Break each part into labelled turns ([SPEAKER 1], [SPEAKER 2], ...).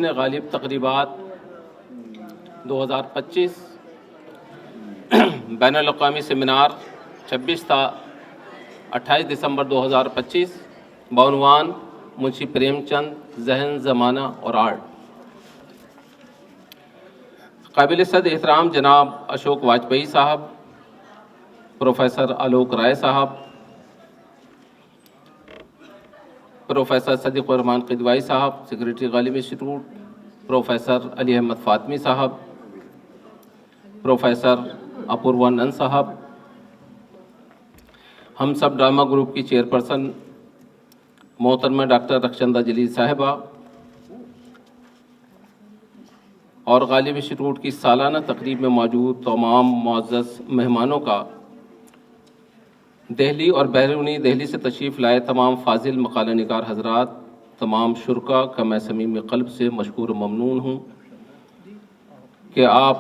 [SPEAKER 1] जश्न गालिब तकरीबात 2025 बैनुल-अक़वामी सेमिनार 26 था 28 दिसंबर 2025 बउनवान मुंशी प्रेमचंद, ज़हन, ज़माना और आर्ट। काबिल सद एहतराम जनाब अशोक वाजपेयी साहब, प्रोफेसर आलोक राय साहब, professor Sadiq Rahman Kidwai sahab, secretary Ghalib institute, professor Ali Ahmad Fatmi sahab, professor Apurva Nand sahab, हम सब ड्रामा ग्रुप की चेयरपर्सन मोहतरमा डॉक्टर रक्षंदा जलील साहिबा और गालिब इंस्टीट्यूट की सालाना तकरीब में मौजूद तमाम मुअज़्ज़ज़ मेहमानों का, दिल्ली और बैरूनी दिल्ली से तशरीफ़ लाए तमाम फाजिल मकाला निगार हज़रात, तमाम शुरका का मैं समीम क़ल्ब से मशकूर ममनून हूँ कि आप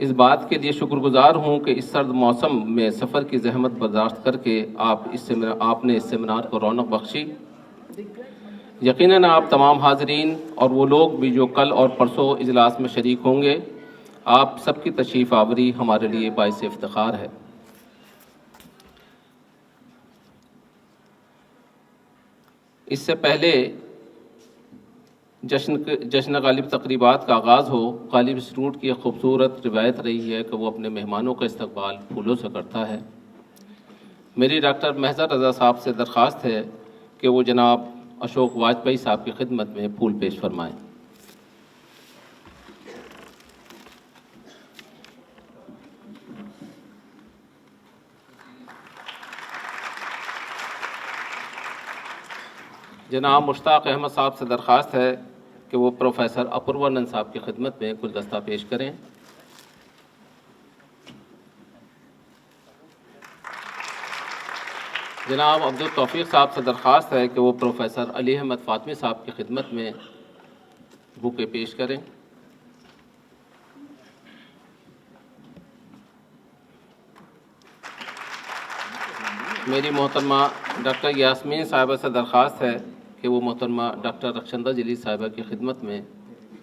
[SPEAKER 1] इस बात के लिए शुक्रगुज़ार हूँ कि इस सर्द मौसम में सफ़र की ज़हमत बर्दाश्त करके आपने इस सेमिनार को रौनक बख्शी। यकीनन आप तमाम हाज़रीन और वो लोग भी जो कल और परसों इजलास में शरीक होंगे, आप सबकी तशरीफ़ आवरी हमारे लिए बाइस इफ्तिखार है। इससे पहले जश्न गालिब तकरीबात का आगाज़ हो, गालिब इंस्टीट्यूट की एक खूबसूरत रिवायत रही है कि वो अपने मेहमानों का इस्तकबाल फूलों से करता है। मेरी डॉक्टर महज़र रज़ा साहब से दरख्वास्त है कि वो जनाब अशोक वाजपेयी साहब की खिदमत में फूल पेश फरमाएँ। जनाब मुश्ताक अहमद साहब से दरख्वास्त है कि वो प्रोफेसर अपूर्वा नंद साहब की खिदमत में गुलदस्ता पेश करें। जनाब अब्दुल तौफीक साहब से दरख्वास्त है कि वो प्रोफेसर अली अहमद फ़ातमी साहब की खिदमत में बुके पेश करें। मेरी मोहतरमा डॉक्टर यास्मीन साहिबा से दरख्वास्त है कि वो मोहतरमा डॉक्टर रक्षंदा जलील साहिबा की खिदमत में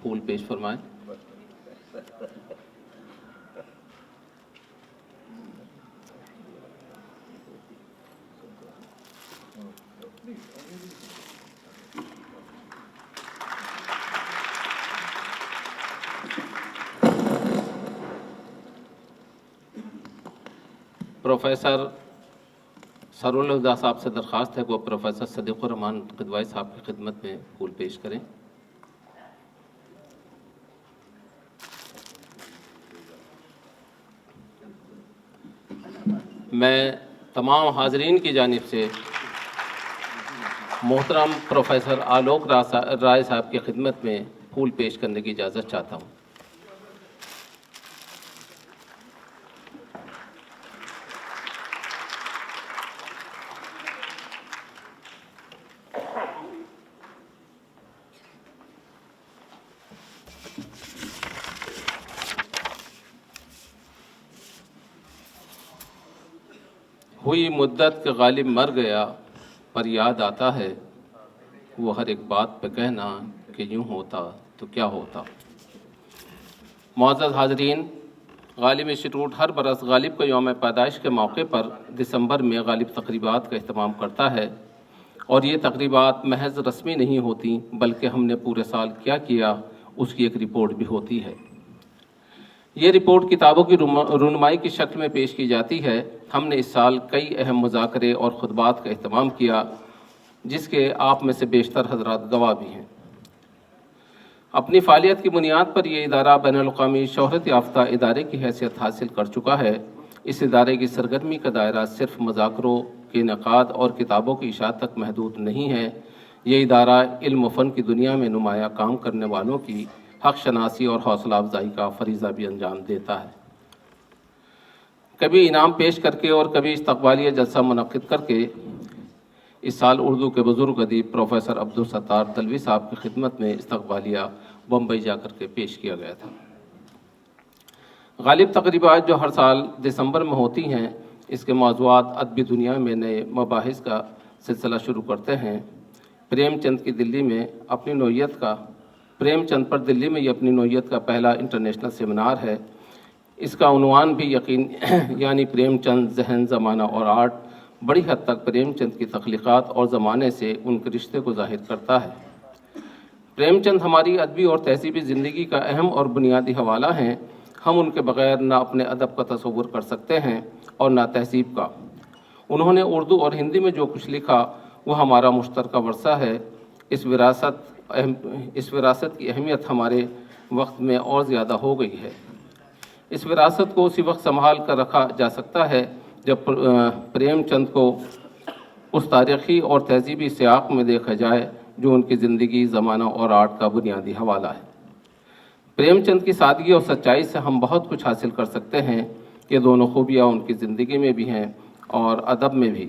[SPEAKER 1] फूल पेश फरमाएँ। प्रोफेसर सरुल हुदा साहब से दरख्वास्त है कि वो प्रोफेसर सदीक़ रहमान क़िदवाई साहब की खिदमत में फूल पेश करें। मैं तमाम हाज़रीन की जानिब से मोहतरम प्रोफेसर आलोक राय साहब की खिदमत में फूल पेश करने की इजाज़त चाहता हूँ। हुई मुद्दत के गालिब मर गया पर याद आता है, वो हर एक बात पे कहना कि यूँ होता तो क्या होता। मुअज़्ज़ज़ हाज़रीन, गालिब इंस्टीट्यूट हर बरस गालिब के यौम पैदाइश के मौके पर दिसंबर में गालिब तकरीबात का अहतमाम करता है और ये तकरीबात महज रस्मी नहीं होती बल्कि हमने पूरे साल क्या किया उसकी एक रिपोर्ट भी होती है। ये रिपोर्ट किताबों की रुनमाई की शक्ल में पेश की जाती है। हमने इस साल कई अहम मुज़ाकरे और खुतबात का अहतमाम किया जिसके आप में से बेशतर हज़रात गवाह भी हैं। अपनी फ़ालियत की बुनियाद पर यह इदारा बैनुल-अक़वामी शोहरत याफ्ता इदारे की हैसियत हासिल कर चुका है। इस इदारे की सरगर्मी का दायरा सिर्फ मुज़ाकरों के इनेकाद और किताबों की इशाअत तक महदूद नहीं है। ये इदारा इल्म व फ़न की दुनिया में नुमाया काम करने वालों की हक़ शनासी और हौसला अफजाई का फरीज़ा भी अंजाम देता है। कभी इनाम पेश करके और कभी इस्तक़बालिया जलसा मुनक़्क़िद करके इस साल उर्दू के बुज़ुर्ग अदीब प्रोफेसर अब्दुल सत्तार दलवी साहब की खिदमत में इस्तक़बालिया बम्बई जाकर के पेश किया गया था। गालिब तकरीबात जो हर साल दिसंबर में होती हैं, इसके मौज़ूआत अदबी दुनिया में नए मबाहिस का सिलसिला शुरू करते हैं। प्रेमचंद की दिल्ली में अपनी नौइयत का प्रेमचंद पर दिल्ली में ये अपनी नौइयत का पहला इंटरनेशनल सेमिनार है। इसका उन्वान भी यकीन यानी प्रेमचंद, जहन, ज़माना और आर्ट बड़ी हद तक प्रेमचंद की तख्लीक़ात और ज़माने से उनके रिश्ते को ज़ाहिर करता है। प्रेमचंद हमारी अदबी और तहज़ीबी ज़िंदगी का अहम और बुनियादी हवाला हैं। हम उनके बग़ैर ना अपने अदब का तसव्वुर कर सकते हैं और ना तहज़ीब का। उन्होंने उर्दू और हिंदी में जो कुछ लिखा वह हमारा मुश्तरका वर्सा है। इस विरासत की अहमियत हमारे वक्त में और ज़्यादा हो गई है। इस विरासत को उसी वक्त संभाल कर रखा जा सकता है जब प्रेमचंद को उस तारीख़ी और तहज़ीबी सियाक़ में देखा जाए जो उनकी ज़िंदगी, ज़माना और आर्ट का बुनियादी हवाला है। प्रेमचंद की सादगी और सच्चाई से हम बहुत कुछ हासिल कर सकते हैं। ये दोनों खूबियाँ उनकी ज़िंदगी में भी हैं और अदब में भी।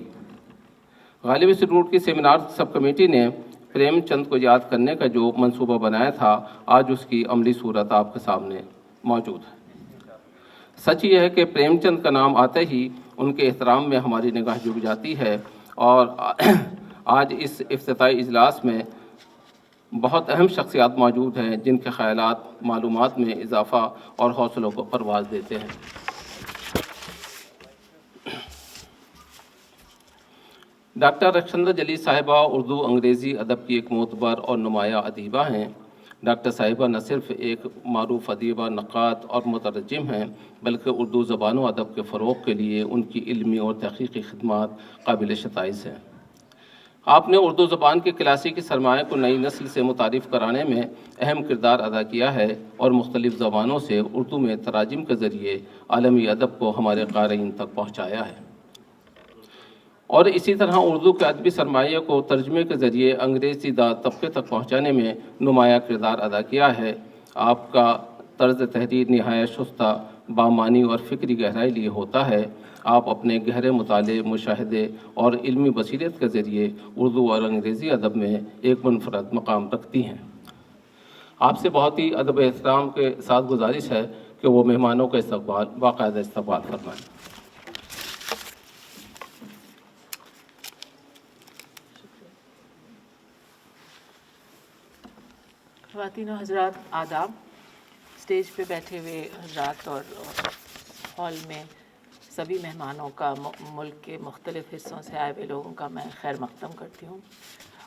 [SPEAKER 1] गालिब इंस्टीट्यूट की सेमिनार सब कमेटी ने प्रेमचंद को याद करने का जो मंसूबा बनाया था, आज उसकी अमली सूरत आपके सामने मौजूद है। सच यह है कि प्रेमचंद का नाम आते ही उनके एहतराम में हमारी निगाह झुक जाती है और आज इस इफ्तिताई इजलास में बहुत अहम शख्सियात मौजूद हैं जिनके ख़यालात मालूमात में इजाफ़ा और हौसलों को परवाज़ देते हैं। डॉक्टर रक्षंदा जली साहिबा उर्दू अंग्रेज़ी अदब की एक मोतबर और नुमाया अदीबा हैं। डॉक्टर साहिबा न सिर्फ एक मारूफ अदीबा, नक़ाद और मुतरज्जिम हैं, बल्कि उर्दू ज़बान व अदब के फ़रोग़ के लिए उनकी इल्मी और तहक़ीक़ी खिदमात काबिल शताइश हैं। आपने उर्दू ज़बान के क्लासिकी सरमाए को नई नस्ल से मुतारिफ़ कराने में अहम किरदार अदा किया है और मुख्तलिफ़ ज़बानों से उर्दू में तराजिम के ज़रिए आलमी अदब को हमारे क़ारीन तक पहुँचाया है और इसी तरह उर्दू के अदबी सरमाए को तर्जुमे के ज़रिए अंग्रेज़ी तबके तक पहुँचाने में नुमाया किरदार अदा किया है। आपका तर्ज़ तहरीर नहायत शुस्ता, बामानी और फ़िक्री गहराई लिए होता है। आप अपने गहरे मुताले, मुशाहिदे और इल्मी बसीरत के ज़रिए उर्दू और अंग्रेज़ी अदब में एक मुनफरद मकाम रखती हैं। आपसे बहुत ही अदब एहतराम के साथ गुजारिश है कि वो मेहमानों का बाकायदा इस्तकबाल फरमाएँ।
[SPEAKER 2] ख़वातीन व हज़रात, आदाब। स्टेज पे बैठे हुए हज़रात और हॉल में सभी मेहमानों का, मुल्क के मुख्तलिफ़ हिस्सों से आए हुए लोगों का मैं खैर मक़दम करती हूँ।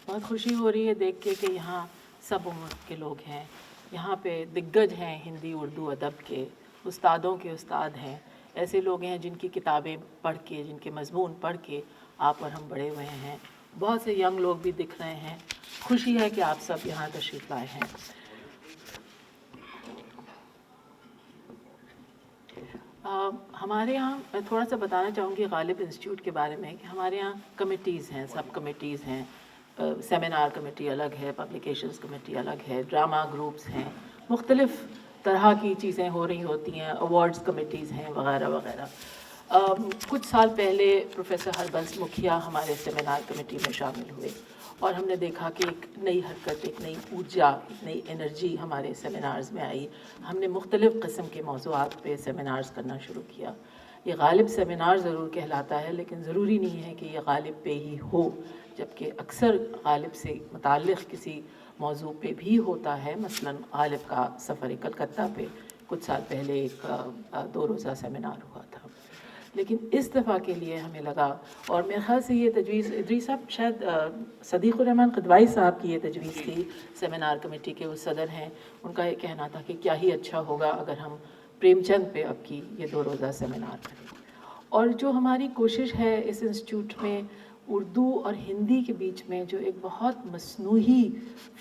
[SPEAKER 2] बहुत खुशी हो रही है देख के कि यहाँ सब उम्र के लोग हैं। यहाँ पे दिग्गज हैं हिंदी उर्दू अदब के, उस्तादों के उस्ताद हैं। ऐसे लोग हैं जिनकी किताबें पढ़ के, जिनके मज़मून पढ़ के आप और हम बड़े हुए हैं। बहुत से यंग लोग भी दिख रहे हैं। खुशी है कि आप सब यहाँ तशरीफ़ लाए हैं। हमारे यहाँ मैं थोड़ा सा बताना चाहूँगी गालिब इंस्टीट्यूट के बारे में कि हमारे यहाँ कमिटीज़ हैं, सब कमिटीज़ हैं। सेमिनार कमेटी अलग है, पब्लिकेशंस कमेटी अलग है, ड्रामा ग्रुप्स हैं, मुख्तलिफ़ तरह की चीज़ें हो रही होती हैं, अवार्ड्स कमेटीज़ हैं वगैरह वगैरह। कुछ साल पहले प्रोफेसर हरबंस मुखिया हमारे सेमिनार कमेटी में शामिल हुए और हमने देखा कि एक नई हरकत, एक नई ऊर्जा, एक नई एनर्जी हमारे सेमिनार्स में आई। हमने मुख्तलिफ़ किस्म के मौज़ूआत पे सेमिनार्स करना शुरू किया। ये गालिब सेमिनार ज़रूर कहलाता है, लेकिन ज़रूरी नहीं है कि ये गालिब पे ही हो, जबकि अक्सर गालिब से मुताल्लिक़ किसी मौजू पे भी होता है। मसलन गालिब का सफ़र कलकत्ता पे कुछ साल पहले एक 2 रोज़ा सेमिनार हुआ था, लेकिन इस दफ़ा के लिए हमें लगा, और मेरे ख़्याल से ये तजवीज़ इदरीस साहब, शायद सदीक़ुर रहमान क़दवाई साहब की ये तजवीज़ थी, सेमिनार कमेटी के वो सदर हैं। उनका ये कहना था कि क्या ही अच्छा होगा अगर हम प्रेमचंद पे अब की ये 2 रोज़ा सेमिनार करें। और जो हमारी कोशिश है इस इंस्टीट्यूट में, उर्दू और हिंदी के बीच में जो एक बहुत मसनूही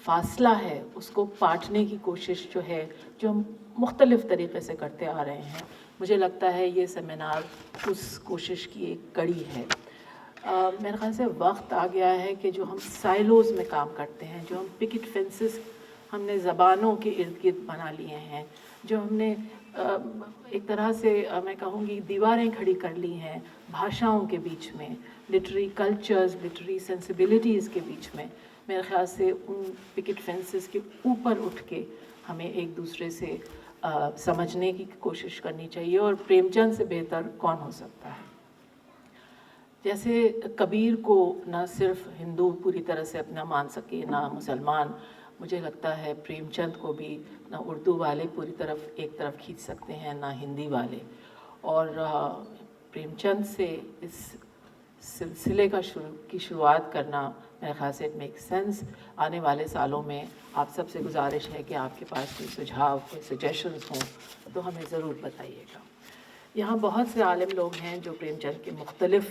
[SPEAKER 2] फ़ासला है उसको पाटने की कोशिश जो है, जो हम मुख्तलिफ़ तरीक़े से करते आ रहे हैं, मुझे लगता है ये सेमिनार उस कोशिश की एक कड़ी है। मेरे ख़्याल से वक्त आ गया है कि जो हम साइलोज़ में काम करते हैं, जो हम पिकेट फेंसेस हमने ज़बानों के इर्द गिर्द बना लिए हैं, जो हमने एक तरह से मैं कहूँगी दीवारें खड़ी कर ली हैं भाषाओं के बीच में, लिटरेरी कल्चर्स, लिटरेरी सेंसिबिलिटीज़ के बीच में, मेरे ख़्याल से उन पिकेट फेंसेस के ऊपर उठ के हमें एक दूसरे से समझने की कोशिश करनी चाहिए। और प्रेमचंद से बेहतर कौन हो सकता है। जैसे कबीर को ना सिर्फ हिंदू पूरी तरह से अपना मान सके, ना मुसलमान, मुझे लगता है प्रेमचंद को भी ना उर्दू वाले पूरी तरफ एक तरफ खींच सकते हैं ना हिंदी वाले। और प्रेमचंद से इस सिलसिले की शुरुआत करना मेरे ख्याल से इट मेक सेंस। आने वाले सालों में आप सबसे गुजारिश है कि आपके पास कोई सुझाव, कोई सजेशंस हों तो हमें ज़रूर बताइएगा। यहाँ बहुत से आलिम लोग हैं जो प्रेमचंद के मुख्तलिफ़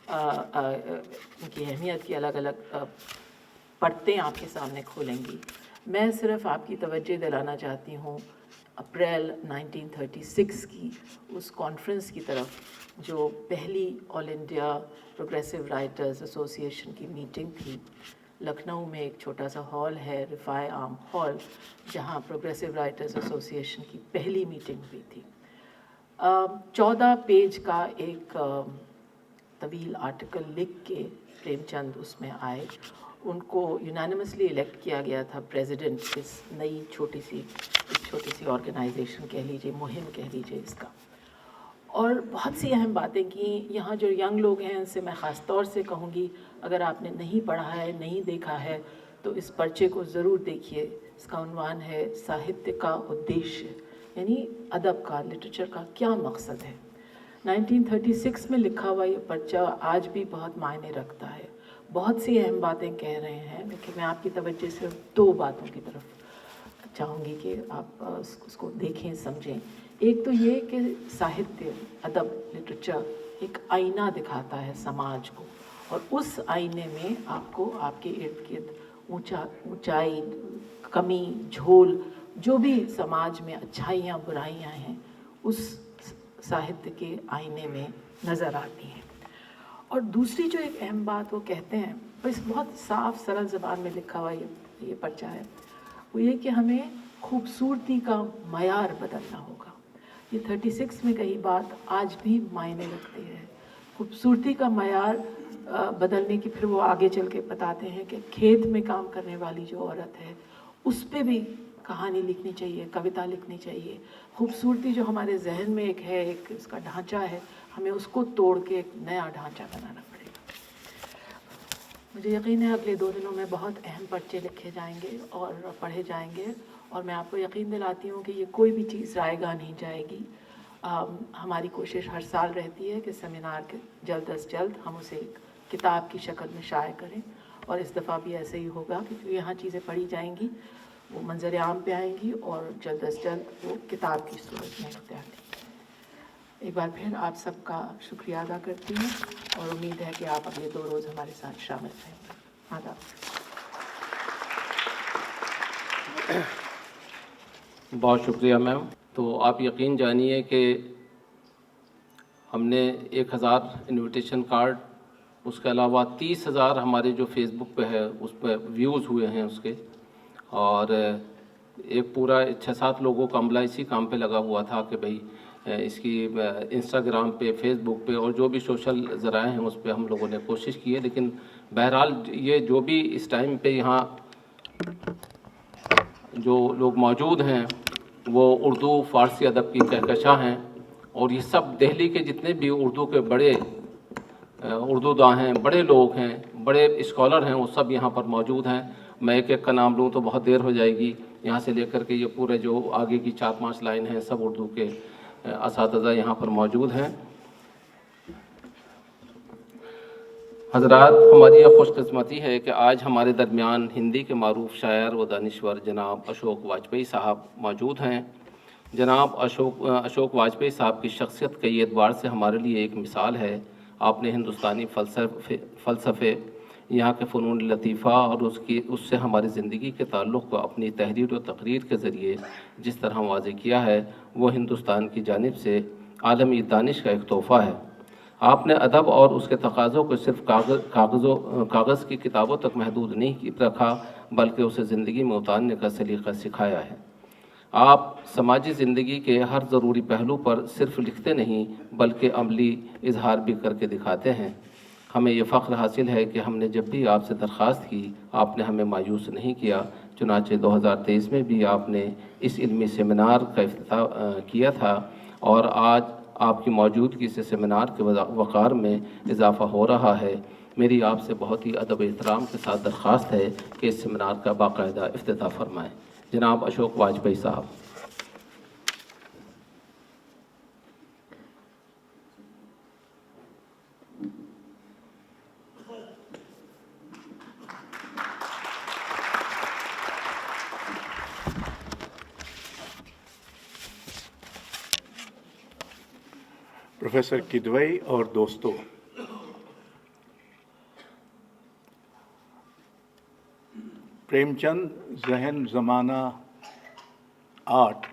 [SPEAKER 2] उनकी अहमियत की अलग अलग परतें आपके सामने खोलेंगी। मैं सिर्फ आपकी तवज्जो दिलाना चाहती हूँ अप्रैल 1936 की उस कॉन्फ्रेंस की तरफ जो पहली all India progressive writers association की मीटिंग थी। लखनऊ में एक छोटा सा हॉल है, रिफ़ाए आम हॉल, जहाँ प्रोग्रेसिव राइटर्स एसोसिएशन की पहली मीटिंग हुई थी। 14 पेज का एक तवील आर्टिकल लिख के प्रेमचंद उसमें आए। उनको यूनानिमसली इलेक्ट किया गया था प्रेसिडेंट इस नई छोटी सी ऑर्गेनाइजेशन कह लीजिए, मुहिम कह लीजिए इसका। और बहुत सी अहम बातें की। यहाँ जो यंग लोग हैं उनसे मैं ख़ास तौर से कहूँगी, अगर आपने नहीं पढ़ा है, नहीं देखा है, तो इस पर्चे को ज़रूर देखिए। इसका उन्वान है साहित्य का उद्देश्य, यानी अदब का, लिटरेचर का क्या मकसद है। 1936 में लिखा हुआ ये पर्चा आज भी बहुत मायने रखता है। बहुत सी अहम बातें कह रहे हैं, लेकिन मैं आपकी तवज्जो सिर्फ 2 बातों की तरफ चाहूँगी कि आप उसको देखें, समझें। एक तो ये कि साहित्य, अदब, लिटरेचर एक आईना दिखाता है समाज को, और उस आईने में आपको आपके इर्द गिर्द ऊंचाई, कमी, झोल, जो भी समाज में अच्छाइयाँ बुराइयाँ हैं, उस साहित्य के आईने में नज़र आती हैं। और दूसरी जो एक अहम बात वो कहते हैं, बस बहुत साफ सरल ज़बान में लिखा हुआ ये पर्चा है, वो ये कि हमें खूबसूरती का मयार बदलना होगा। ये 36 में कही बात आज भी मायने रखती है। खूबसूरती का मयार बदलने की फिर वो आगे चल के बताते हैं कि खेत में काम करने वाली जो औरत है उस पर भी कहानी लिखनी चाहिए, कविता लिखनी चाहिए। खूबसूरती जो हमारे जहन में एक है, एक उसका ढांचा है, हमें उसको तोड़ के एक नया ढांचा बनाना पड़ेगा। मुझे यकीन है अगले 2 दिनों में बहुत अहम पर्चे लिखे जाएंगे और पढ़े जाएंगे, और मैं आपको यकीन दिलाती हूँ कि ये कोई भी चीज़ रायगा नहीं जाएगी। हमारी कोशिश हर साल रहती है कि सेमिनार के जल्द अज जल्द हम उसे एक किताब की शक्ल में शाये करें, और इस दफ़ा भी ऐसे ही होगा क्योंकि यहाँ चीज़ें पढ़ी जाएंगी, वो मंजर आम पे आएंगी और जल्द अज जल्द वो किताब की सूरत में इख्तियार लेंगी। एक बार फिर आप सबका शुक्रिया अदा करती हूँ और उम्मीद है कि आप अगले 2 रोज़ हमारे साथ शामिल रहेंगे। आदाब।
[SPEAKER 1] बहुत शुक्रिया मैम। तो आप यकीन जानिए कि हमने 1000 इनविटेशन कार्ड, उसके अलावा 30,000 हमारे जो फेसबुक पे है उस पर व्यूज़ हुए हैं उसके, और एक पूरा 6-7 लोगों का अमला इसी काम पे लगा हुआ था कि भाई इसकी इंस्टाग्राम पे, फेसबुक पे और जो भी सोशल ज़राए हैं उस पर हम लोगों ने कोशिश की है। लेकिन बहरहाल ये जो भी इस टाइम पे यहाँ जो लोग मौजूद हैं वो उर्दू फ़ारसी अदब की कहकशां हैं, और ये सब दिल्ली के जितने भी उर्दू के बड़े उर्दूदां हैं, बड़े लोग हैं, बड़े स्कॉलर हैं, वो सब यहाँ पर मौजूद हैं। मैं एक एक का नाम लूँ तो बहुत देर हो जाएगी। यहाँ से लेकर के ये पूरे जो आगे की 4-5 लाइन हैं, सब उर्दू के असातिज़ा यहाँ पर मौजूद हैं। हज़रात, हमारी यह खुशकिस्मती है कि आज हमारे दरमियान हिंदी के मारूफ शायर व दानिश्वर जनाब अशोक वाजपेयी साहब मौजूद हैं। जनाब अशोक वाजपेयी साहब की शख्सियत कई एतबार से हमारे लिए एक मिसाल है। आपने हिंदुस्तानी फ़लसफ़े, यहाँ के फ़नून लतीफ़ा और उससे हमारी ज़िंदगी के ताल्लुक़ को अपनी तहरीर और तकरीर के ज़रिए जिस तरह वाज़ेह किया है, वो हिंदुस्तान की जानिब से आलमी दानिश का एक तोहफ़ा है। आपने अदब और उसके तकाज़ों को सिर्फ कागज़ की किताबों तक महदूद नहीं रखा, बल्कि उसे ज़िंदगी में उतारने का सलीक़ा सिखाया है। आप समाजी ज़िंदगी के हर ज़रूरी पहलू पर सिर्फ लिखते नहीं बल्कि अमली इजहार भी करके दिखाते हैं। हमें ये फ़ख्र हासिल है कि हमने जब भी आपसे दरख्वास्त की, आपने हमें मायूस नहीं किया। चुनांचे 2023 में भी आपने इस इल्मी सेमिनार का इफ्तिताह किया था, और आज आपकी मौजूदगी से सेमिनार के वक़ार में इजाफ़ा हो रहा है। मेरी आपसे बहुत ही अदब एहतराम के साथ दरख्वास्त है कि इस सेमिनार का बाकायदा इफ्तिताह फरमाएँ। जनाब अशोक वाजपेयी साहब।
[SPEAKER 3] प्रोफेसर किदवई और दोस्तों, प्रेमचंद ज़हन ज़माना 8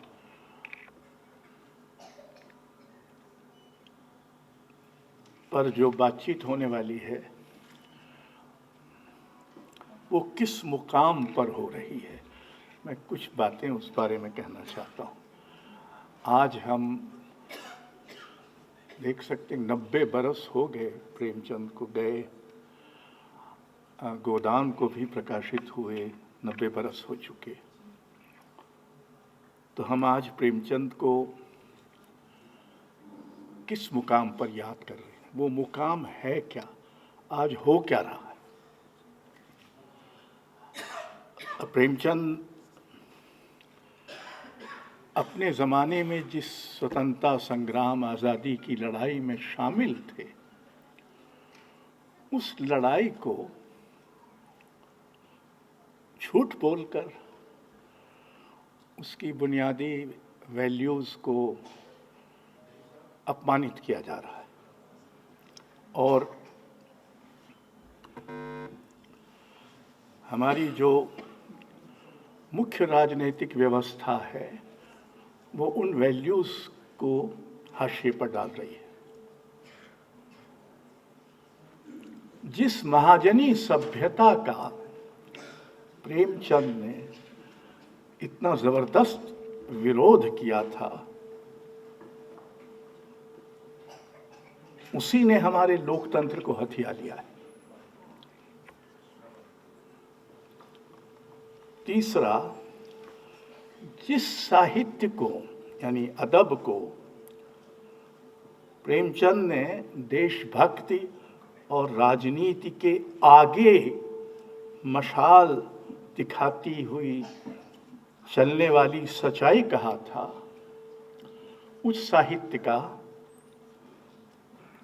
[SPEAKER 3] पर जो बातचीत होने वाली है वो किस मुकाम पर हो रही है, मैं कुछ बातें उस बारे में कहना चाहता हूँ। आज हम देख सकते हैं 90 बरस हो गए प्रेमचंद को गए, गोदान को भी प्रकाशित हुए 90 बरस हो चुके। तो हम आज प्रेमचंद को किस मुकाम पर याद कर रहे हैं, वो मुकाम है क्या, आज हो क्या रहा है। प्रेमचंद अपने ज़माने में जिस स्वतंत्रता संग्राम, आज़ादी की लड़ाई में शामिल थे, उस लड़ाई को झूठ बोलकर उसकी बुनियादी वैल्यूज़ को अपमानित किया जा रहा है। और हमारी जो मुख्य राजनीतिक व्यवस्था है वो उन वैल्यूज़ को हाशिए पर डाल रही है। जिस महाजनी सभ्यता का प्रेमचंद ने इतना ज़बरदस्त विरोध किया था, उसी ने हमारे लोकतंत्र को हथिया लिया है। तीसरा, जिस साहित्य को यानी अदब को प्रेमचंद ने देशभक्ति और राजनीति के आगे मशाल दिखाती हुई चलने वाली सच्चाई कहा था, उस साहित्य का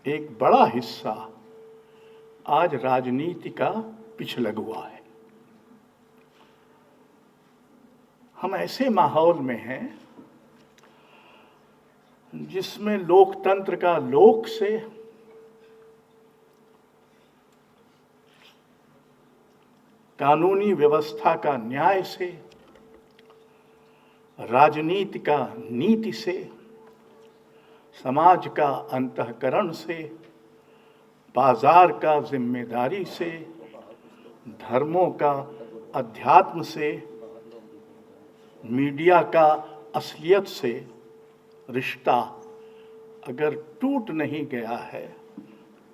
[SPEAKER 3] एक बड़ा हिस्सा आज राजनीति का पिछलग हुआ है। हम ऐसे माहौल में हैं जिसमें लोकतंत्र का लोक से, कानूनी व्यवस्था का न्याय से, राजनीति का नीति से, समाज का अंतःकरण से, बाजार का जिम्मेदारी से, धर्मों का अध्यात्म से, मीडिया का असलियत से रिश्ता अगर टूट नहीं गया है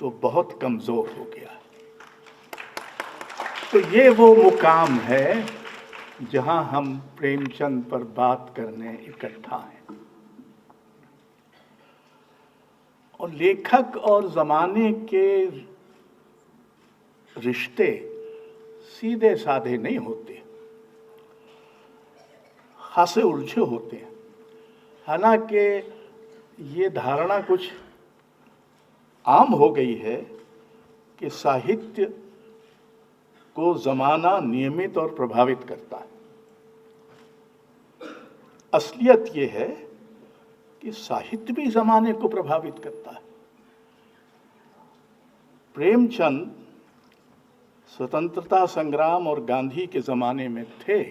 [SPEAKER 3] तो बहुत कमज़ोर हो गया है। तो ये वो मुकाम है जहां हम प्रेमचंद पर बात करने इकट्ठा हैं। और लेखक और ज़माने के रिश्ते सीधे साधे नहीं होते, खासे उलझे होते हैं। हालांकि ये धारणा कुछ आम हो गई है कि साहित्य को ज़माना नियमित और प्रभावित करता है। असलियत ये है कि साहित्य भी ज़माने को प्रभावित करता है। प्रेमचंद स्वतंत्रता संग्राम और गांधी के ज़माने में थे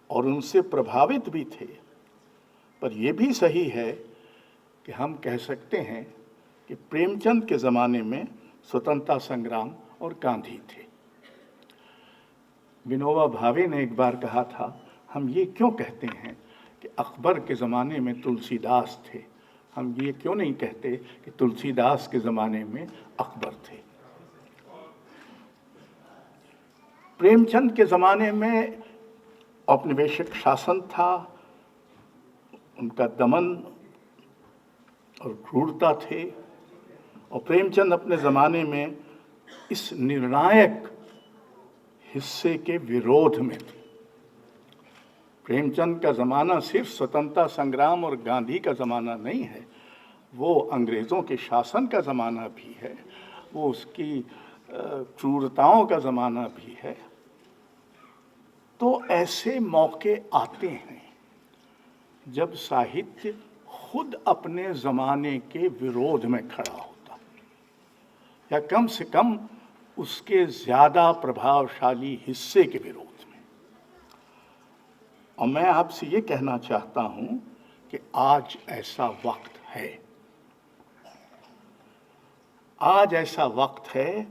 [SPEAKER 3] और उनसे प्रभावित भी थे, पर यह भी सही है कि हम कह सकते हैं कि प्रेमचंद के ज़माने में स्वतंत्रता संग्राम और गांधी थे। विनोबा भावे ने एक बार कहा था, हम ये क्यों कहते हैं कि अकबर के ज़माने में तुलसीदास थे, हम ये क्यों नहीं कहते कि तुलसीदास के ज़माने में अकबर थे। प्रेमचंद के ज़माने में औपनिवेशिक शासन था, उनका दमन और क्रूरता थे, और प्रेमचंद अपने ज़माने में इस निर्णायक हिस्से के विरोध में थी। प्रेमचंद का ज़माना सिर्फ स्वतंत्रता संग्राम और गांधी का ज़माना नहीं है, वो अंग्रेज़ों के शासन का ज़माना भी है, वो उसकी क्रूरताओं का ज़माना भी है। तो ऐसे मौके आते हैं जब साहित्य खुद अपने ज़माने के विरोध में खड़ा होता है, या कम से कम उसके ज़्यादा प्रभावशाली हिस्से के विरोध में। और मैं आपसे ये कहना चाहता हूँ कि आज ऐसा वक्त है, आज ऐसा वक्त है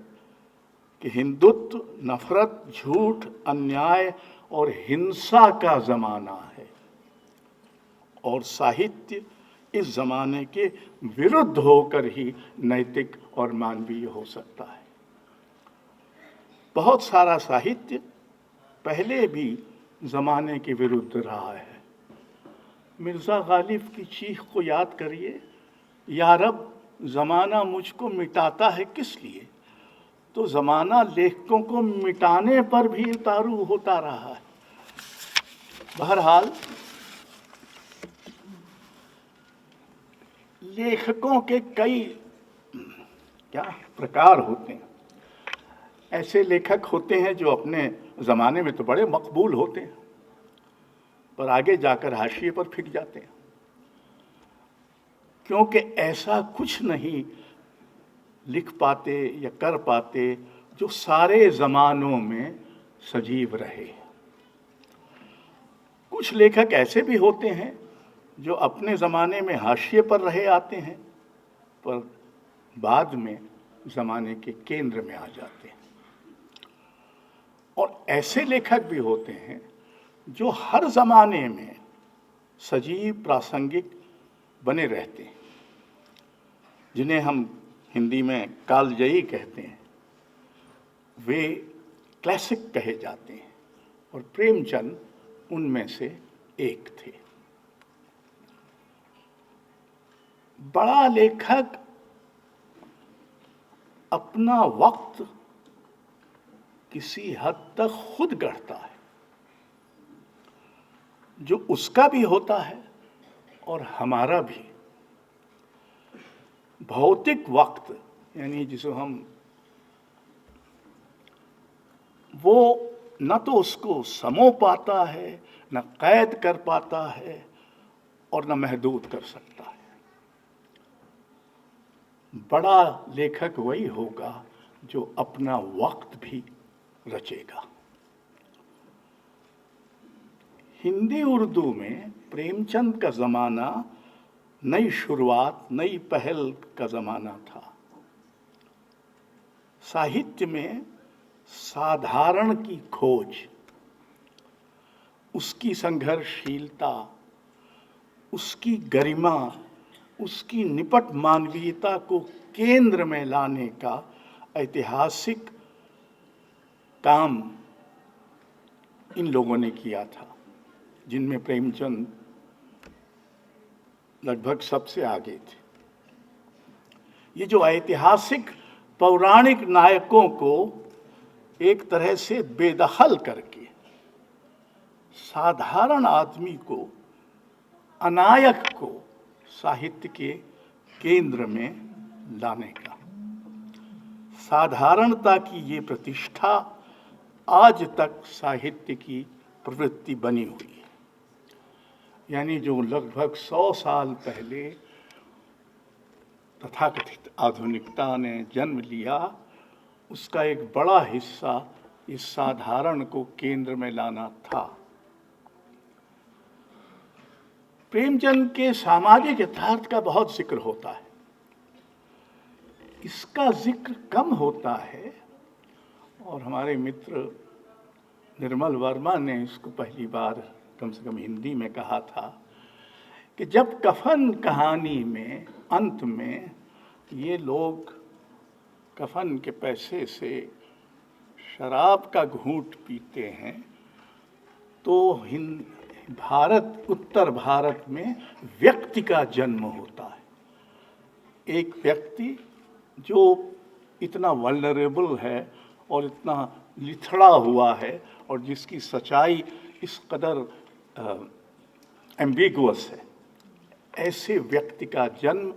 [SPEAKER 3] कि हिंदुत्व, नफरत, झूठ, अन्याय और हिंसा का ज़माना है, और साहित्य इस ज़माने के विरुद्ध होकर ही नैतिक और मानवीय हो सकता है। बहुत सारा साहित्य पहले भी ज़माने के विरुद्ध रहा है। मिर्ज़ा गालिब की चीख को याद करिए, या रब ज़माना मुझको मिटाता है किस लिए? तो ज़माना लेखकों को मिटाने पर भी उतारू होता रहा है। बहरहाल लेखकों के कई प्रकार होते हैं। ऐसे लेखक होते हैं जो अपने ज़माने में तो बड़े मकबूल होते हैं, पर आगे जाकर हाशिए पर फिट जाते हैं, क्योंकि ऐसा कुछ नहीं लिख पाते या कर पाते जो सारे ज़मानों में सजीव रहे। कुछ लेखक ऐसे भी होते हैं जो अपने ज़माने में हाशिए पर रहे आते हैं, पर बाद में ज़माने के केंद्र में आ जाते हैं। और ऐसे लेखक भी होते हैं जो हर ज़माने में सजीव, प्रासंगिक बने रहते हैं, जिन्हें हम हिंदी में कालजयी कहते हैं। वे क्लासिक कहे जाते हैं, और प्रेमचंद उनमें से एक थे। बड़ा लेखक अपना वक्त किसी हद तक खुद गढ़ता है, जो उसका भी होता है और हमारा भी। भौतिक वक्त यानी जिसे हम, वो न तो उसको समो पाता है, न कैद कर पाता है, और न महदूद कर सकता है। बड़ा लेखक वही होगा जो अपना वक्त भी रचेगा। हिंदी उर्दू में प्रेमचंद का ज़माना नई शुरुआत, नई पहल का ज़माना था। साहित्य में साधारण की खोज, उसकी संघर्षशीलता, उसकी गरिमा, उसकी निपट मानवीयता को केंद्र में लाने का ऐतिहासिक काम इन लोगों ने किया था, जिनमें प्रेमचंद लगभग सबसे आगे थे। ये जो ऐतिहासिक पौराणिक नायकों को एक तरह से बेदखल करके साधारण आदमी को, अनायक को साहित्य के केंद्र में लाने का, साधारणता की ये प्रतिष्ठा आज तक साहित्य की प्रवृत्ति बनी हुई है। यानी जो लगभग 100 साल पहले तथाकथित आधुनिकता ने जन्म लिया, उसका एक बड़ा हिस्सा इस साधारण को केंद्र में लाना था। प्रेमचंद के सामाजिक यथार्थ का बहुत जिक्र होता है, इसका जिक्र कम होता है। और हमारे मित्र निर्मल वर्मा ने इसको पहली बार कम से कम हिंदी में कहा था कि जब कफन कहानी में अंत में ये लोग कफन के पैसे से शराब का घूंट पीते हैं, तो भारत, उत्तर भारत में व्यक्ति का जन्म होता है। एक व्यक्ति जो इतना वल्नरेबल है और इतना लिथड़ा हुआ है और जिसकी सच्चाई इस कदर एम्बिगुअस है, ऐसे व्यक्ति का जन्म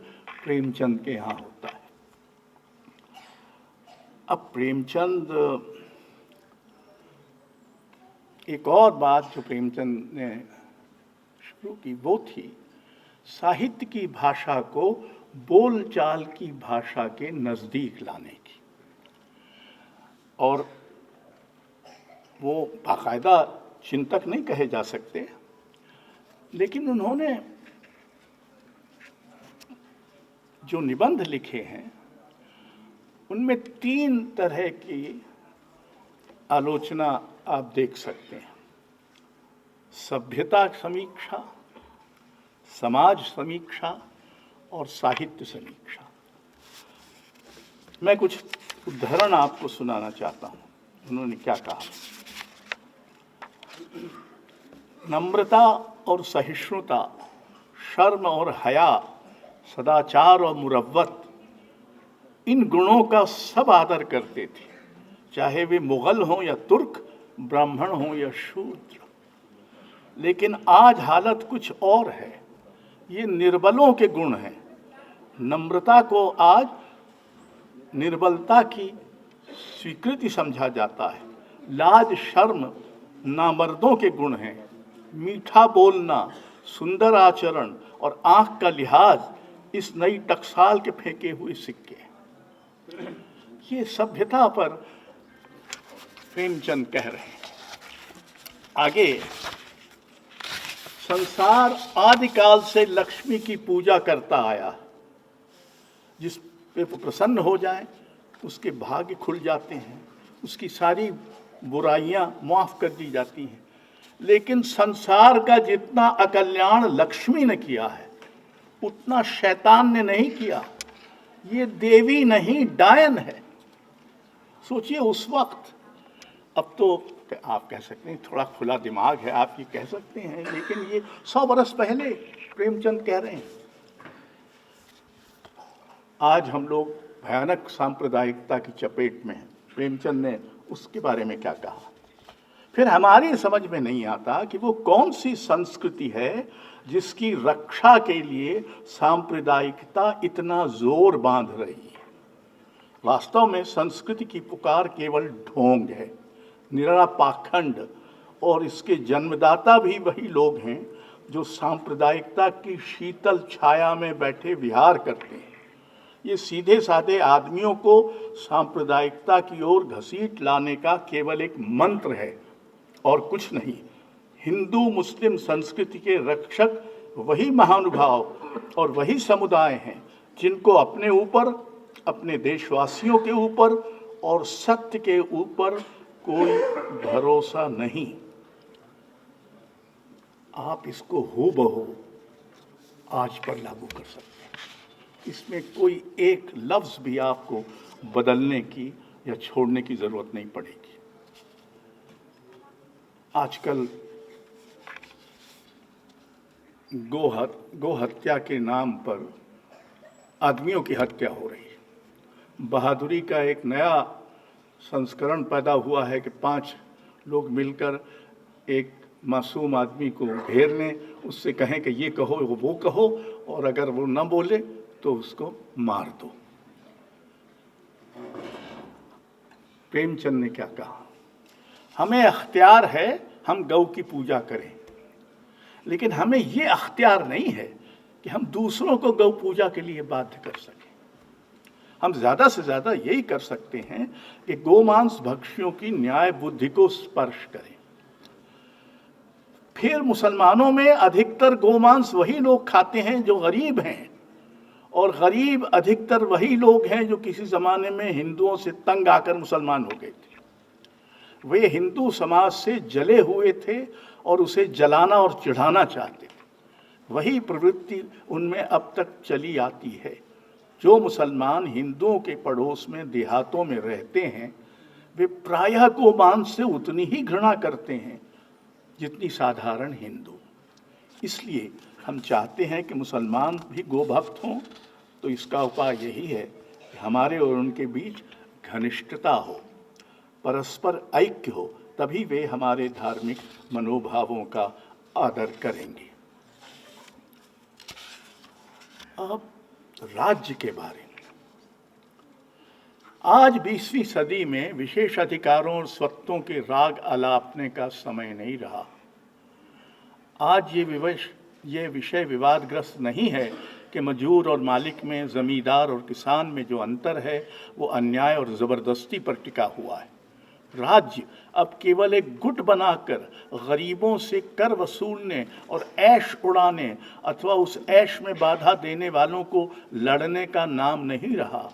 [SPEAKER 3] प्रेमचंद के यहाँ होता है। अब प्रेमचंद, एक और बात जो प्रेमचंद ने शुरू की वो थी साहित्य की भाषा को बोलचाल की भाषा के नज़दीक लाने की। और वो बाकायदा चिंतक नहीं कहे जा सकते, लेकिन उन्होंने जो निबंध लिखे हैं उनमें 3 तरह की आलोचना आप देख सकते हैं। सभ्यता समीक्षा, समाज समीक्षा और साहित्य समीक्षा। मैं कुछ उदाहरण आपको सुनाना चाहता हूं। उन्होंने क्या कहा? नम्रता और सहिष्णुता, शर्म और हया, सदाचार और मुरव्वत, इन गुणों का सब आदर करते थे, चाहे वे मुगल हों या तुर्क, ब्राह्मण हों या शूद्र। लेकिन आज हालत कुछ और है। ये निर्बलों के गुण हैं। नम्रता को आज निर्बलता की स्वीकृति समझा जाता है। लाज शर्म नामर्दों के गुण हैं। मीठा बोलना, सुंदर आचरण और आंख का लिहाज इस नई टकसाल के फेंके हुए सिक्के। ये सभ्यता पर प्रेमचंद कह रहे हैं। आगे, संसार आदिकाल से लक्ष्मी की पूजा करता आया। जिस पे प्रसन्न हो जाए उसके भाग्य खुल जाते हैं, उसकी सारी बुराइयां माफ कर दी जाती हैं। लेकिन संसार का जितना अकल्याण लक्ष्मी ने किया है उतना शैतान ने नहीं किया। ये देवी नहीं डायन है। सोचिए उस वक्त, अब तो आप कह सकते हैं थोड़ा खुला दिमाग है, आप ये कह सकते हैं, लेकिन ये 100 बरस पहले प्रेमचंद कह रहे हैं। आज हम लोग भयानक सांप्रदायिकता की चपेट में हैं। प्रेमचंद ने उसके बारे में क्या कहा? फिर हमारी समझ में नहीं आता कि वो कौन सी संस्कृति है जिसकी रक्षा के लिए सांप्रदायिकता इतना जोर बांध रही है। वास्तव में संस्कृति की पुकार केवल ढोंग है, निराला पाखंड, और इसके जन्मदाता भी वही लोग हैं जो सांप्रदायिकता की शीतल छाया में बैठे विहार करते हैं। ये सीधे साधे आदमियों को सांप्रदायिकता की ओर घसीट लाने का केवल एक मंत्र है और कुछ नहीं। हिंदू मुस्लिम संस्कृति के रक्षक वही महानुभाव और वही समुदाय हैं जिनको अपने ऊपर, अपने देशवासियों के ऊपर और सत्य के ऊपर कोई भरोसा नहीं। आप इसको हूबहू आज पर लागू कर सकते हैं। इसमें कोई एक लफ्ज भी आपको बदलने की या छोड़ने की जरूरत नहीं पड़ेगी। आजकल गो हत्या के नाम पर आदमियों की हत्या हो रही है। बहादुरी का एक नया संस्करण पैदा हुआ है कि 5 लोग मिलकर एक मासूम आदमी को घेर लें, उससे कहें कि ये कहो वो कहो, और अगर वो न बोले तो उसको मार दो। प्रेमचंद ने क्या कहा? हमें अख्तियार है हम गौ की पूजा करें, लेकिन हमें ये अख्तियार नहीं है कि हम दूसरों को गौ पूजा के लिए बाध्य कर सकें। हम ज़्यादा से ज़्यादा यही कर सकते हैं कि गोमांस भक्षियों की न्याय बुद्धि को स्पर्श करें। फिर मुसलमानों में अधिकतर गोमांस वही लोग खाते हैं जो गरीब हैं, और गरीब अधिकतर वही लोग हैं जो किसी ज़माने में हिंदुओं से तंग आकर मुसलमान हो गए थे। वे हिंदू समाज से जले हुए थे और उसे जलाना और चिढ़ाना चाहते थे। वही प्रवृत्ति उनमें अब तक चली आती है। जो मुसलमान हिंदुओं के पड़ोस में देहातों में रहते हैं वे प्रायः गोमांस से उतनी ही घृणा करते हैं जितनी साधारण हिंदू। इसलिए हम चाहते हैं कि मुसलमान भी गोभक्त हों, तो इसका उपाय यही है कि हमारे और उनके बीच घनिष्ठता हो, परस्पर ऐक्य हो, तभी वे हमारे धार्मिक मनोभावों का आदर करेंगे। अब राज्य के बारे में, आज 20वीं सदी में विशेष अधिकारों और स्वत्वों के राग आलापने का समय नहीं रहा। आज ये विषय विवादग्रस्त नहीं है कि मजदूर और मालिक में, जमींदार और किसान में जो अंतर है वो अन्याय और ज़बरदस्ती पर टिका हुआ है। राज्य अब केवल एक गुट बनाकर गरीबों से कर वसूलने और ऐश उड़ाने अथवा उस ऐश में बाधा देने वालों को लड़ने का नाम नहीं रहा,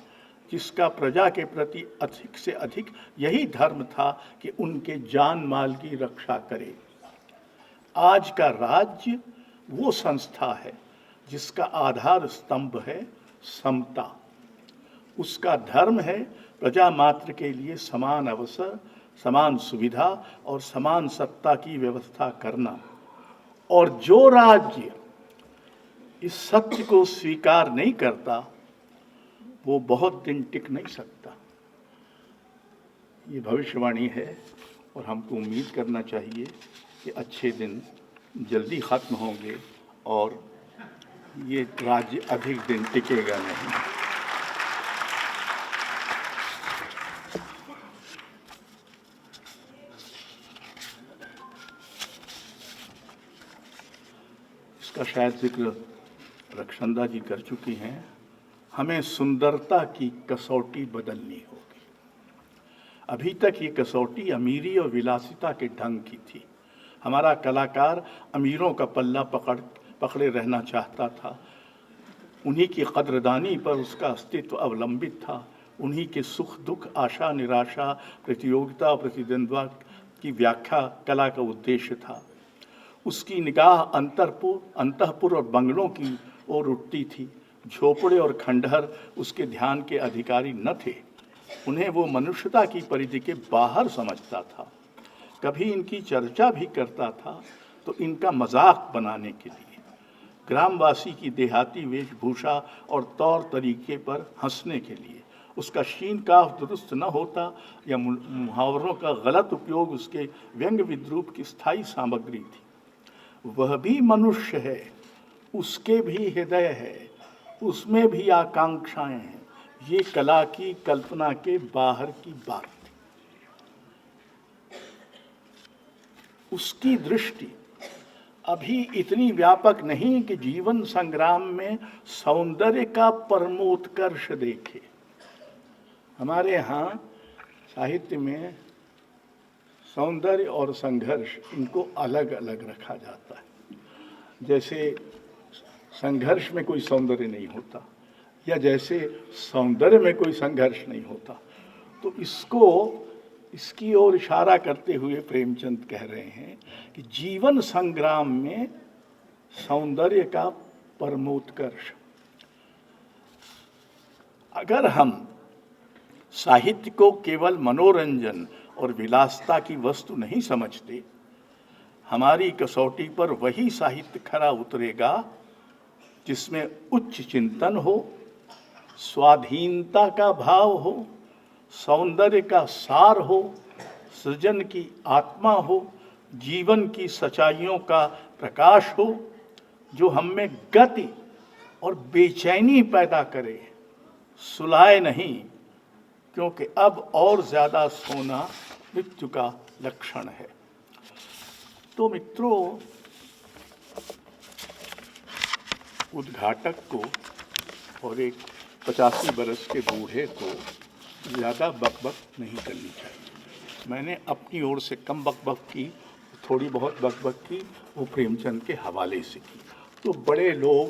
[SPEAKER 3] जिसका प्रजा के प्रति अधिक से अधिक यही धर्म था कि उनके जान माल की रक्षा करे। आज का राज्य वो संस्था है जिसका आधार स्तंभ है समता। उसका धर्म है प्रजा मात्र के लिए समान अवसर, समान सुविधा और समान सत्ता की व्यवस्था करना। और जो राज्य इस सत्य को स्वीकार नहीं करता वो बहुत दिन टिक नहीं सकता। ये भविष्यवाणी है और हमको उम्मीद करना चाहिए कि अच्छे दिन जल्दी ख़त्म होंगे और ये राज्य अधिक दिन टिकेगा नहीं। इसका शायद जिक्र रक्षंदा जी कर चुकी हैं। हमें सुंदरता की कसौटी बदलनी होगी। अभी तक ये कसौटी अमीरी और विलासिता के ढंग की थी। हमारा कलाकार अमीरों का पल्ला पकड़े रहना चाहता था। उन्हीं की कद्रदानी पर उसका अस्तित्व अवलंबित था। उन्हीं के सुख दुख, आशा निराशा, प्रतियोगिता और प्रतिद्वंद्विता की व्याख्या कला का उद्देश्य था। उसकी निगाह अंतःपुर और बंगलों की ओर उठती थी। झोपड़े और खंडहर उसके ध्यान के अधिकारी न थे। उन्हें वो मनुष्यता की परिधि के बाहर समझता था। कभी इनकी चर्चा भी करता था तो इनका मजाक बनाने के लिए, ग्रामवासी की देहाती वेशभूषा और तौर तरीके पर हंसने के लिए। उसका शीन काफ दुरुस्त न होता या मुहावरों का गलत उपयोग उसके व्यंग्य विद्रूप की स्थायी सामग्री थी। वह भी मनुष्य है, उसके भी हृदय है, उसमें भी आकांक्षाएं हैं। ये कला की कल्पना के बाहर की बात थी। उसकी दृष्टि अभी इतनी व्यापक नहीं कि जीवन संग्राम में सौंदर्य का परमोत्कर्ष देखे। हमारे यहाँ साहित्य में सौंदर्य और संघर्ष, इनको अलग अलग रखा जाता है। जैसे संघर्ष में कोई सौंदर्य नहीं होता या जैसे सौंदर्य में कोई संघर्ष नहीं होता। तो इसकी ओर इशारा करते हुए प्रेमचंद कह रहे हैं कि जीवन संग्राम में सौंदर्य का परमोत्कर्ष। अगर हम साहित्य को केवल मनोरंजन और विलासता की वस्तु नहीं समझते, हमारी कसौटी पर वही साहित्य खरा उतरेगा जिसमें उच्च चिंतन हो, स्वाधीनता का भाव हो, सौंदर्य का सार हो, सृजन की आत्मा हो, जीवन की सच्चाइयों का प्रकाश हो, जो हम में गति और बेचैनी पैदा करे, सुलाए नहीं, क्योंकि अब और ज़्यादा सोना मृत्यु का लक्षण है। तो मित्रों, उद्घाटक को और एक 85 बरस के बूढ़े को ज़्यादा बकबक नहीं करनी चाहिए। मैंने अपनी ओर से कम बकबक की, थोड़ी बहुत बकबक की, वो प्रेमचंद के हवाले से की। तो बड़े लोग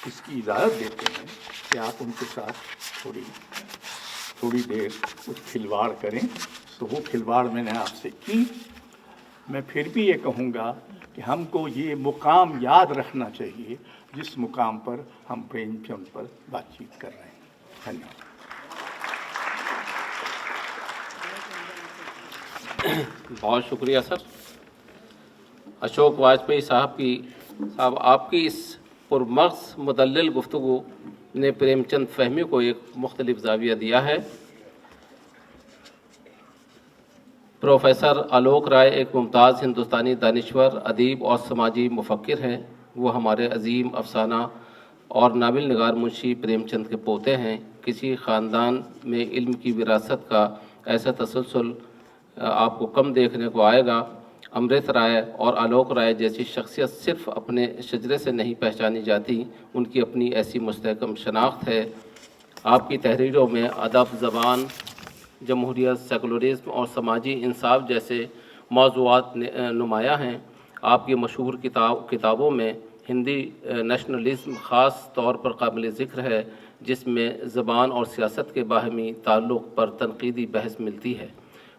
[SPEAKER 3] इसकी इजाज़त देते हैं कि आप उनके साथ थोड़ी देर कुछ खिलवाड़ करें। तो वो खिलवाड़ मैंने आपसे की। मैं फिर भी ये कहूँगा कि हमको ये मुकाम याद रखना चाहिए जिस मुकाम पर हम प्रेमचंद पर बातचीत कर रहे हैं। धन्यवाद।
[SPEAKER 1] बहुत शुक्रिया सर। अशोक वाजपेयी साहब आपकी इस पुरमग़ज़ मुदल्लिल गुफ्तगू ने प्रेमचंद फहमी को एक मुख्तलिफ ज़ाविया दिया है। प्रोफेसर आलोक राय एक मुमताज़ हिंदुस्तानी दानिश्वर, अदीब और समाजी मुफक्किर हैं। वो हमारे अजीम अफसाना और नावल निगार मुंशी प्रेमचंद के पोते हैं। किसी ख़ानदान में इल्म की विरासत का ऐसा तसलसल आपको कम देखने को आएगा। अमृत राय और आलोक राय जैसी शख्सियत सिर्फ़ अपने शजरे से नहीं पहचानी जाती, उनकी अपनी ऐसी मुस्तहकम शनाख्त है। आपकी तहरीरों में अदब, ज़बान, जमहूरियत, सेकुलरिज़्म और समाजी इंसाफ जैसे मौज़ूआत नुमाया हैं। आपकी मशहूर किताबों में हिंदी नेशनलिज़्म ख़ास तौर पर काबिल ज़िक्र है, जिसमें ज़बान और सियासत के बाहमी ताल्लुक़ पर तनक़ीदी बहस मिलती है।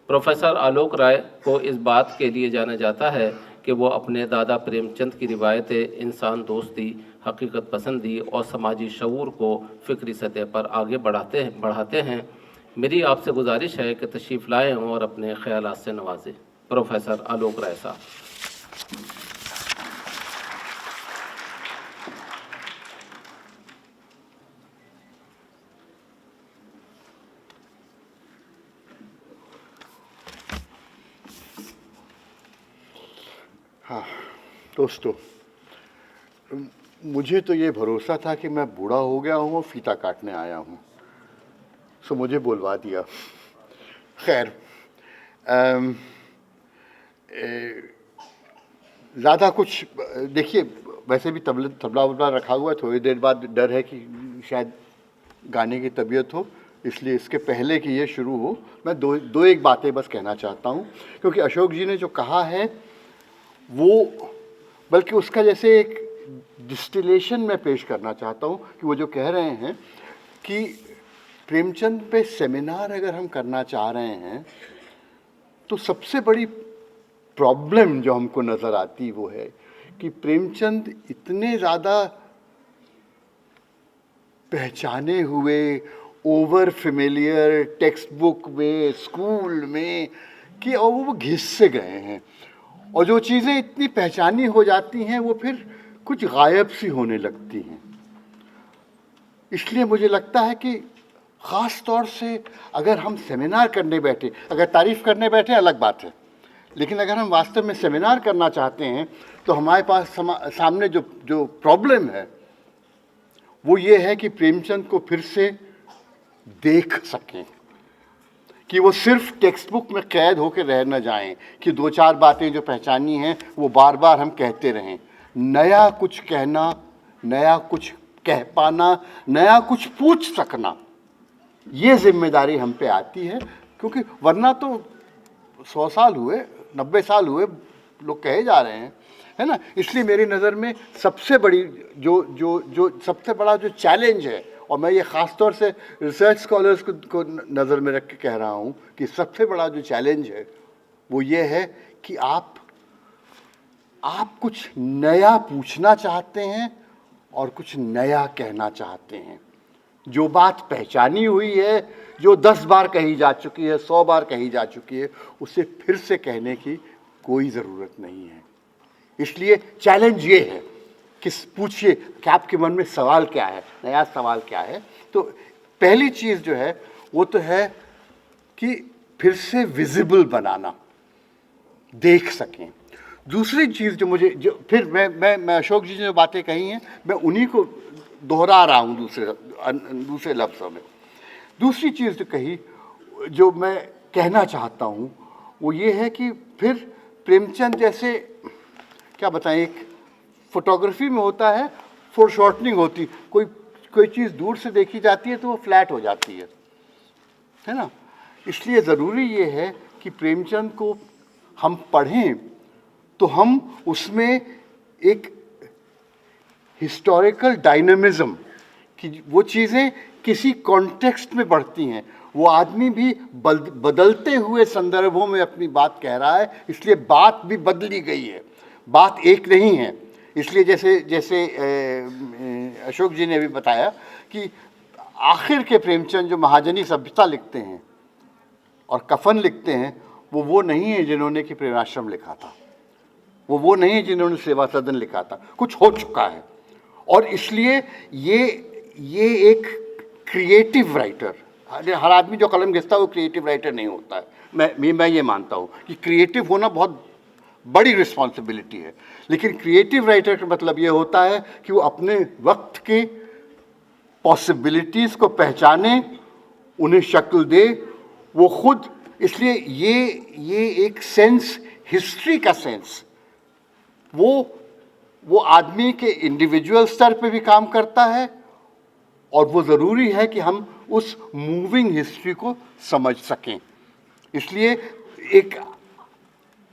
[SPEAKER 1] प्रोफेसर आलोक राय को इस बात के लिए जाना जाता है कि वो अपने दादा प्रेमचंद की रिवायतें इंसान दोस्ती, हकीकत पसंदी और समाजी शऊर को फ़िक्री सतह पर आगे बढ़ाते हैं। मेरी आपसे गुजारिश है कि तशरीफ़ लाएँ और अपने ख़यालात से नवाजें। प्रोफेसर आलोक राय साहब।
[SPEAKER 4] हाँ दोस्तों, मुझे तो ये भरोसा था कि मैं बूढ़ा हो गया हूँ और फीता काटने आया हूँ, सो मुझे बुलवा दिया। खैर, ज़्यादा कुछ देखिए, वैसे भी तबला वबला रखा हुआ है, थोड़ी देर बाद डर है कि शायद गाने की तबीयत हो, इसलिए इसके पहले कि ये शुरू हो मैं दो एक बातें बस कहना चाहता हूँ, क्योंकि अशोक जी ने जो कहा है वो, बल्कि उसका जैसे एक डिस्टिलेशन मैं पेश करना चाहता हूँ कि वो जो कह रहे हैं कि प्रेमचंद पे सेमिनार अगर हम करना चाह रहे हैं तो सबसे बड़ी प्रॉब्लम जो हमको नज़र आती वो है कि प्रेमचंद इतने ज़्यादा पहचाने हुए, ओवर फेमिलियर, टेक्स्ट बुक में, स्कूल में, कि और वो घिस से गए हैं, और जो चीज़ें इतनी पहचानी हो जाती हैं वो फिर कुछ गायब सी होने लगती हैं। इसलिए मुझे लगता है कि ख़ास तौर से अगर हम सेमिनार करने बैठे, अगर तारीफ़ करने बैठे अलग बात है, लेकिन अगर हम वास्तव में सेमिनार करना चाहते हैं तो हमारे पास सामने जो प्रॉब्लम है वो ये है कि प्रेमचंद को फिर से देख सकें, कि वो सिर्फ टेक्स्ट बुक में कैद होकर रह न जाएं, कि दो चार बातें जो पहचानी हैं वो बार बार हम कहते रहें। नया कुछ कहना, नया कुछ कह पाना, नया कुछ पूछ सकना, ये जिम्मेदारी हम पे आती है, क्योंकि वरना तो 100 साल हुए, 90 साल हुए, लोग कहे जा रहे हैं, है ना। इसलिए मेरी नज़र में सबसे बड़ी जो सबसे बड़ा जो चैलेंज है, और मैं ये ख़ास तौर से रिसर्च स्कॉलर्स को नज़र में रख के कह रहा हूँ कि सबसे बड़ा जो चैलेंज है वो ये है कि आप कुछ नया पूछना चाहते हैं और कुछ नया कहना चाहते हैं। जो बात पहचानी हुई है, जो 10 बार कही जा चुकी है, 100 बार कही जा चुकी है, उसे फिर से कहने की कोई ज़रूरत नहीं है। इसलिए चैलेंज ये है कि पूछिए कि आपके मन में सवाल क्या है, नया सवाल क्या है। तो पहली चीज़ जो है वो तो है कि फिर से विजिबल बनाना, देख सकें। दूसरी चीज़ जो फिर मैं अशोक जी ने जो बातें कही हैं मैं उन्हीं को दोहरा रहा हूँ दूसरे लफ्ज़ों में। दूसरी चीज़ जो कही, जो मैं कहना चाहता हूँ वो ये है कि फिर प्रेमचंद जैसे, क्या बताएं, एक फोटोग्राफी में होता है फोरशॉर्टनिंग होती, कोई चीज़ दूर से देखी जाती है तो वो फ्लैट हो जाती है ना। इसलिए ज़रूरी ये है कि प्रेमचंद को हम पढ़ें तो हम उसमें एक हिस्टोरिकल डायनामिज़म कि वो चीज़ें किसी कॉन्टेक्स्ट में बढ़ती हैं। वो आदमी भी बदलते हुए संदर्भों में अपनी बात कह रहा है, इसलिए बात भी बदली गई है, बात एक नहीं है। इसलिए जैसे अशोक जी ने भी बताया कि आखिर के प्रेमचंद जो महाजनी सभ्यता लिखते हैं और कफन लिखते हैं, वो नहीं है जिन्होंने कि प्रेमाश्रम लिखा था, वो नहीं है जिन्होंने सेवा सदन लिखा था, कुछ हो चुका है। और इसलिए ये एक क्रिएटिव राइटर, हर आदमी जो कलम घिसता है वो क्रिएटिव राइटर नहीं होता है। मैं ये मानता हूँ कि क्रिएटिव होना बहुत बड़ी रिस्पॉन्सिबिलिटी है, लेकिन क्रिएटिव राइटर का मतलब ये होता है कि वो अपने वक्त के पॉसिबिलिटीज़ को पहचाने, उन्हें शक्ल दे, वो खुद। इसलिए ये एक सेंस, हिस्ट्री का सेंस, वो आदमी के इंडिविजुअल स्तर पे भी काम करता है, और वो ज़रूरी है कि हम उस मूविंग हिस्ट्री को समझ सकें। इसलिए एक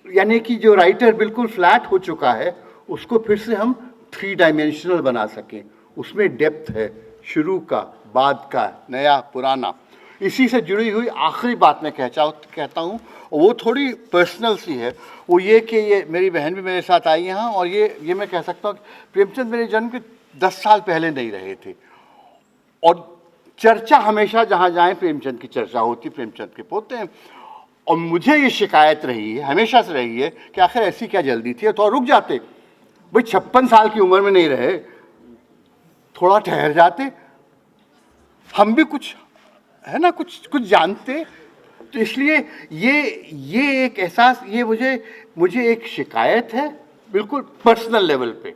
[SPEAKER 4] यानी कि जो राइटर बिल्कुल फ्लैट हो चुका है, उसको फिर से हम 3 डायमेंशनल बना सकें। उसमें डेप्थ है, शुरू का, बाद का, नया, पुराना। इसी से जुड़ी हुई आखिरी बात मैं कहता हूँ, वो थोड़ी पर्सनल सी है। वो ये कि ये मेरी बहन भी मेरे साथ आई यहाँ, और ये मैं कह सकता हूँ कि प्रेमचंद मेरे जन्म के 10 साल पहले नहीं रहे थे, और चर्चा हमेशा जहाँ जाए प्रेमचंद की चर्चा होती, प्रेमचंद के पोते हैं। और मुझे ये शिकायत रही है, हमेशा से रही है, कि आखिर ऐसी क्या जल्दी थी, तो रुक जाते भाई, 56 साल की उम्र में नहीं रहे, थोड़ा ठहर जाते, हम भी कुछ है ना, कुछ जानते। तो इसलिए ये एक एहसास, ये मुझे एक शिकायत है बिल्कुल पर्सनल लेवल पे,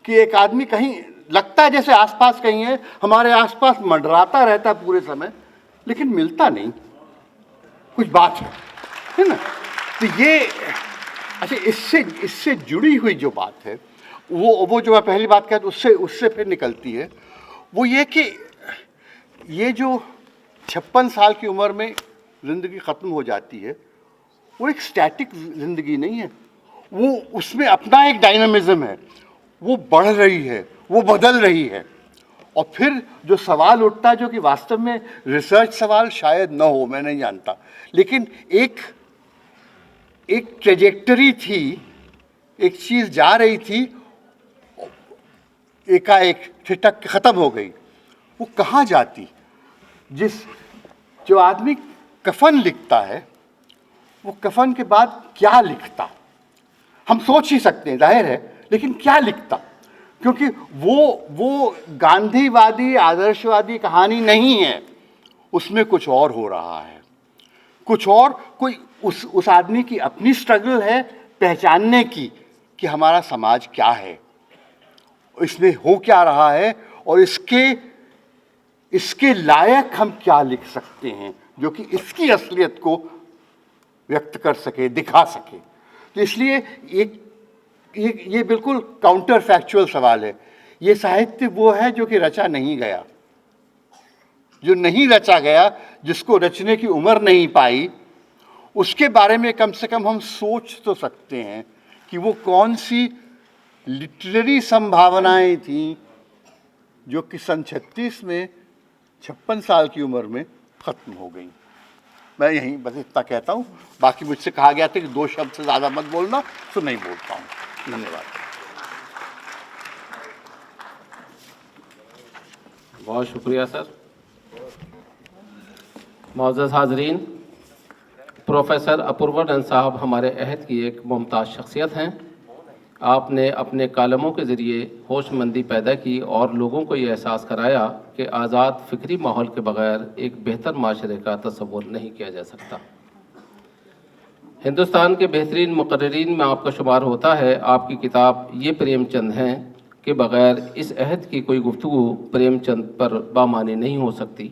[SPEAKER 4] कि एक आदमी कहीं लगता है जैसे आसपास कहीं है, हमारे आसपास मंडराता रहता है पूरे समय, लेकिन मिलता नहीं, कुछ बात है ना। तो ये अच्छा, इससे जुड़ी हुई जो बात है, वो जो मैं पहली बात कहता उससे फिर निकलती है, वो ये कि ये जो 56 साल की उम्र में ज़िंदगी ख़त्म हो जाती है, वो एक स्टैटिक ज़िंदगी नहीं है, वो उसमें अपना एक डायनामिज़म है, वो बढ़ रही है, वो बदल रही है। और फिर जो सवाल उठता है, जो कि वास्तव में रिसर्च सवाल शायद न हो, मैं नहीं जानता, लेकिन एक ट्रेजेक्टरी थी, एक चीज़ जा रही थी, एकाएक ठिठक के ख़त्म हो गई, वो कहाँ जाती? जो आदमी कफन लिखता है, वो कफन के बाद क्या लिखता, हम सोच ही सकते हैं, जाहिर है, लेकिन क्या लिखता? क्योंकि वो गांधीवादी आदर्शवादी कहानी नहीं है, उसमें कुछ और हो रहा है, कुछ और, कोई उस आदमी की अपनी स्ट्रगल है पहचानने की कि हमारा समाज क्या है, इसमें हो क्या रहा है, और इसके लायक हम क्या लिख सकते हैं जो कि इसकी असलियत को व्यक्त कर सके, दिखा सके। तो इसलिए ये बिल्कुल काउंटर फैक्चुअल सवाल है। ये साहित्य वो है जो कि रचा नहीं गया, जो नहीं रचा गया, जिसको रचने की उम्र नहीं पाई, उसके बारे में कम से कम हम सोच तो सकते हैं कि वो कौन सी लिटरेरी संभावनाएं थीं जो कि सन 36 में 56 साल की उम्र में ख़त्म हो गई। मैं यहीं बस इतना कहता हूँ, बाकी मुझसे कहा गया था कि 2 शब्द से ज़्यादा मत बोलना, तो नहीं बोलता हूँ। धन्यवाद।
[SPEAKER 1] बहुत शुक्रिया सर। मौजूद हाजरीन, प्रोफेसर अपूर्वानंद साहब हमारे अहद की एक मुमताज़ शख्सियत हैं। आपने अपने कालमों के ज़रिए होशमंदी पैदा की और लोगों को ये एहसास कराया कि आज़ाद फ़िक्री माहौल के बग़ैर एक बेहतर माशरे का तसव्वुर नहीं किया जा सकता। हिंदुस्तान के बेहतरीन मुक़र्रिरीन में आपका शुमार होता है। आपकी किताब ये प्रेमचंद हैं के बग़ैर इस अहद की कोई गुफ्तगू प्रेमचंद पर बामानी नहीं हो सकती।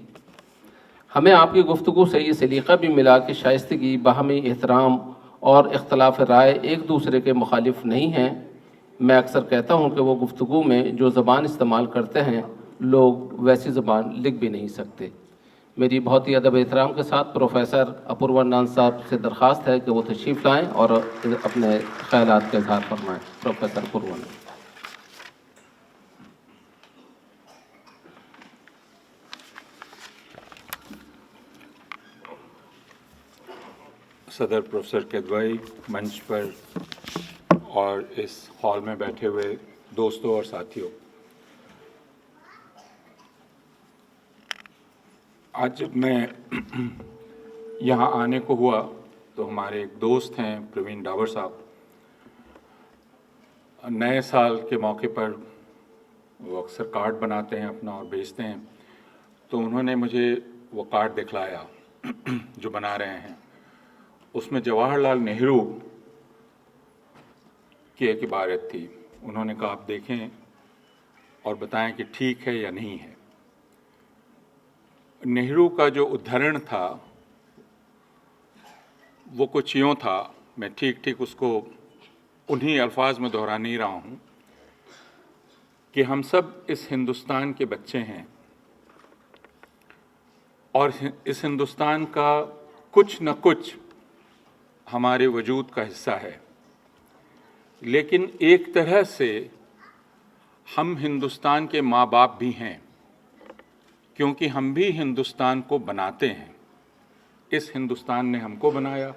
[SPEAKER 1] हमें आपकी गुफ्तगू से ये सलीक़ा भी मिला कि शाइस्तगी, बाहमी एहतराम और इख्तलाफ राय एक दूसरे के मुखालिफ नहीं हैं। मैं अक्सर कहता हूँ कि वो गुफ्तगू में जो ज़बान इस्तेमाल करते हैं, लोग वैसी ज़बान लिख भी नहीं सकते। मेरी बहुत ही अदब एहतराम के साथ प्रोफेसर अपूर्वानंद साहब से दरख्वास्त है कि वो तशरीफ़ लाएँ और अपने ख़यालात का इज़हार फरमाएँ। प्रोफेसर अपूर्वानंद।
[SPEAKER 5] सदर प्रोफेसर किदवई, मंच पर और इस हॉल में बैठे हुए दोस्तों और साथियों, आज जब मैं यहाँ आने को हुआ तो हमारे एक दोस्त हैं प्रवीण डावर साहब, नए साल के मौके पर वो अक्सर कार्ड बनाते हैं अपना और भेजते हैं। तो उन्होंने मुझे वो कार्ड दिखलाया जो बना रहे हैं। उसमें जवाहरलाल नेहरू की एक इबारत थी। उन्होंने कहा आप देखें और बताएं कि ठीक है या नहीं है। नेहरू का जो उद्धरण था वो कुछ यूँ था, मैं ठीक उसको उन्हीं अल्फाज में दोहरा नहीं रहा हूँ, कि हम सब इस हिंदुस्तान के बच्चे हैं और इस हिंदुस्तान का कुछ न कुछ हमारे वजूद का हिस्सा है। लेकिन एक तरह से हम हिंदुस्तान के माँ बाप भी हैं, क्योंकि हम भी हिंदुस्तान को बनाते हैं। इस हिंदुस्तान ने हमको बनाया,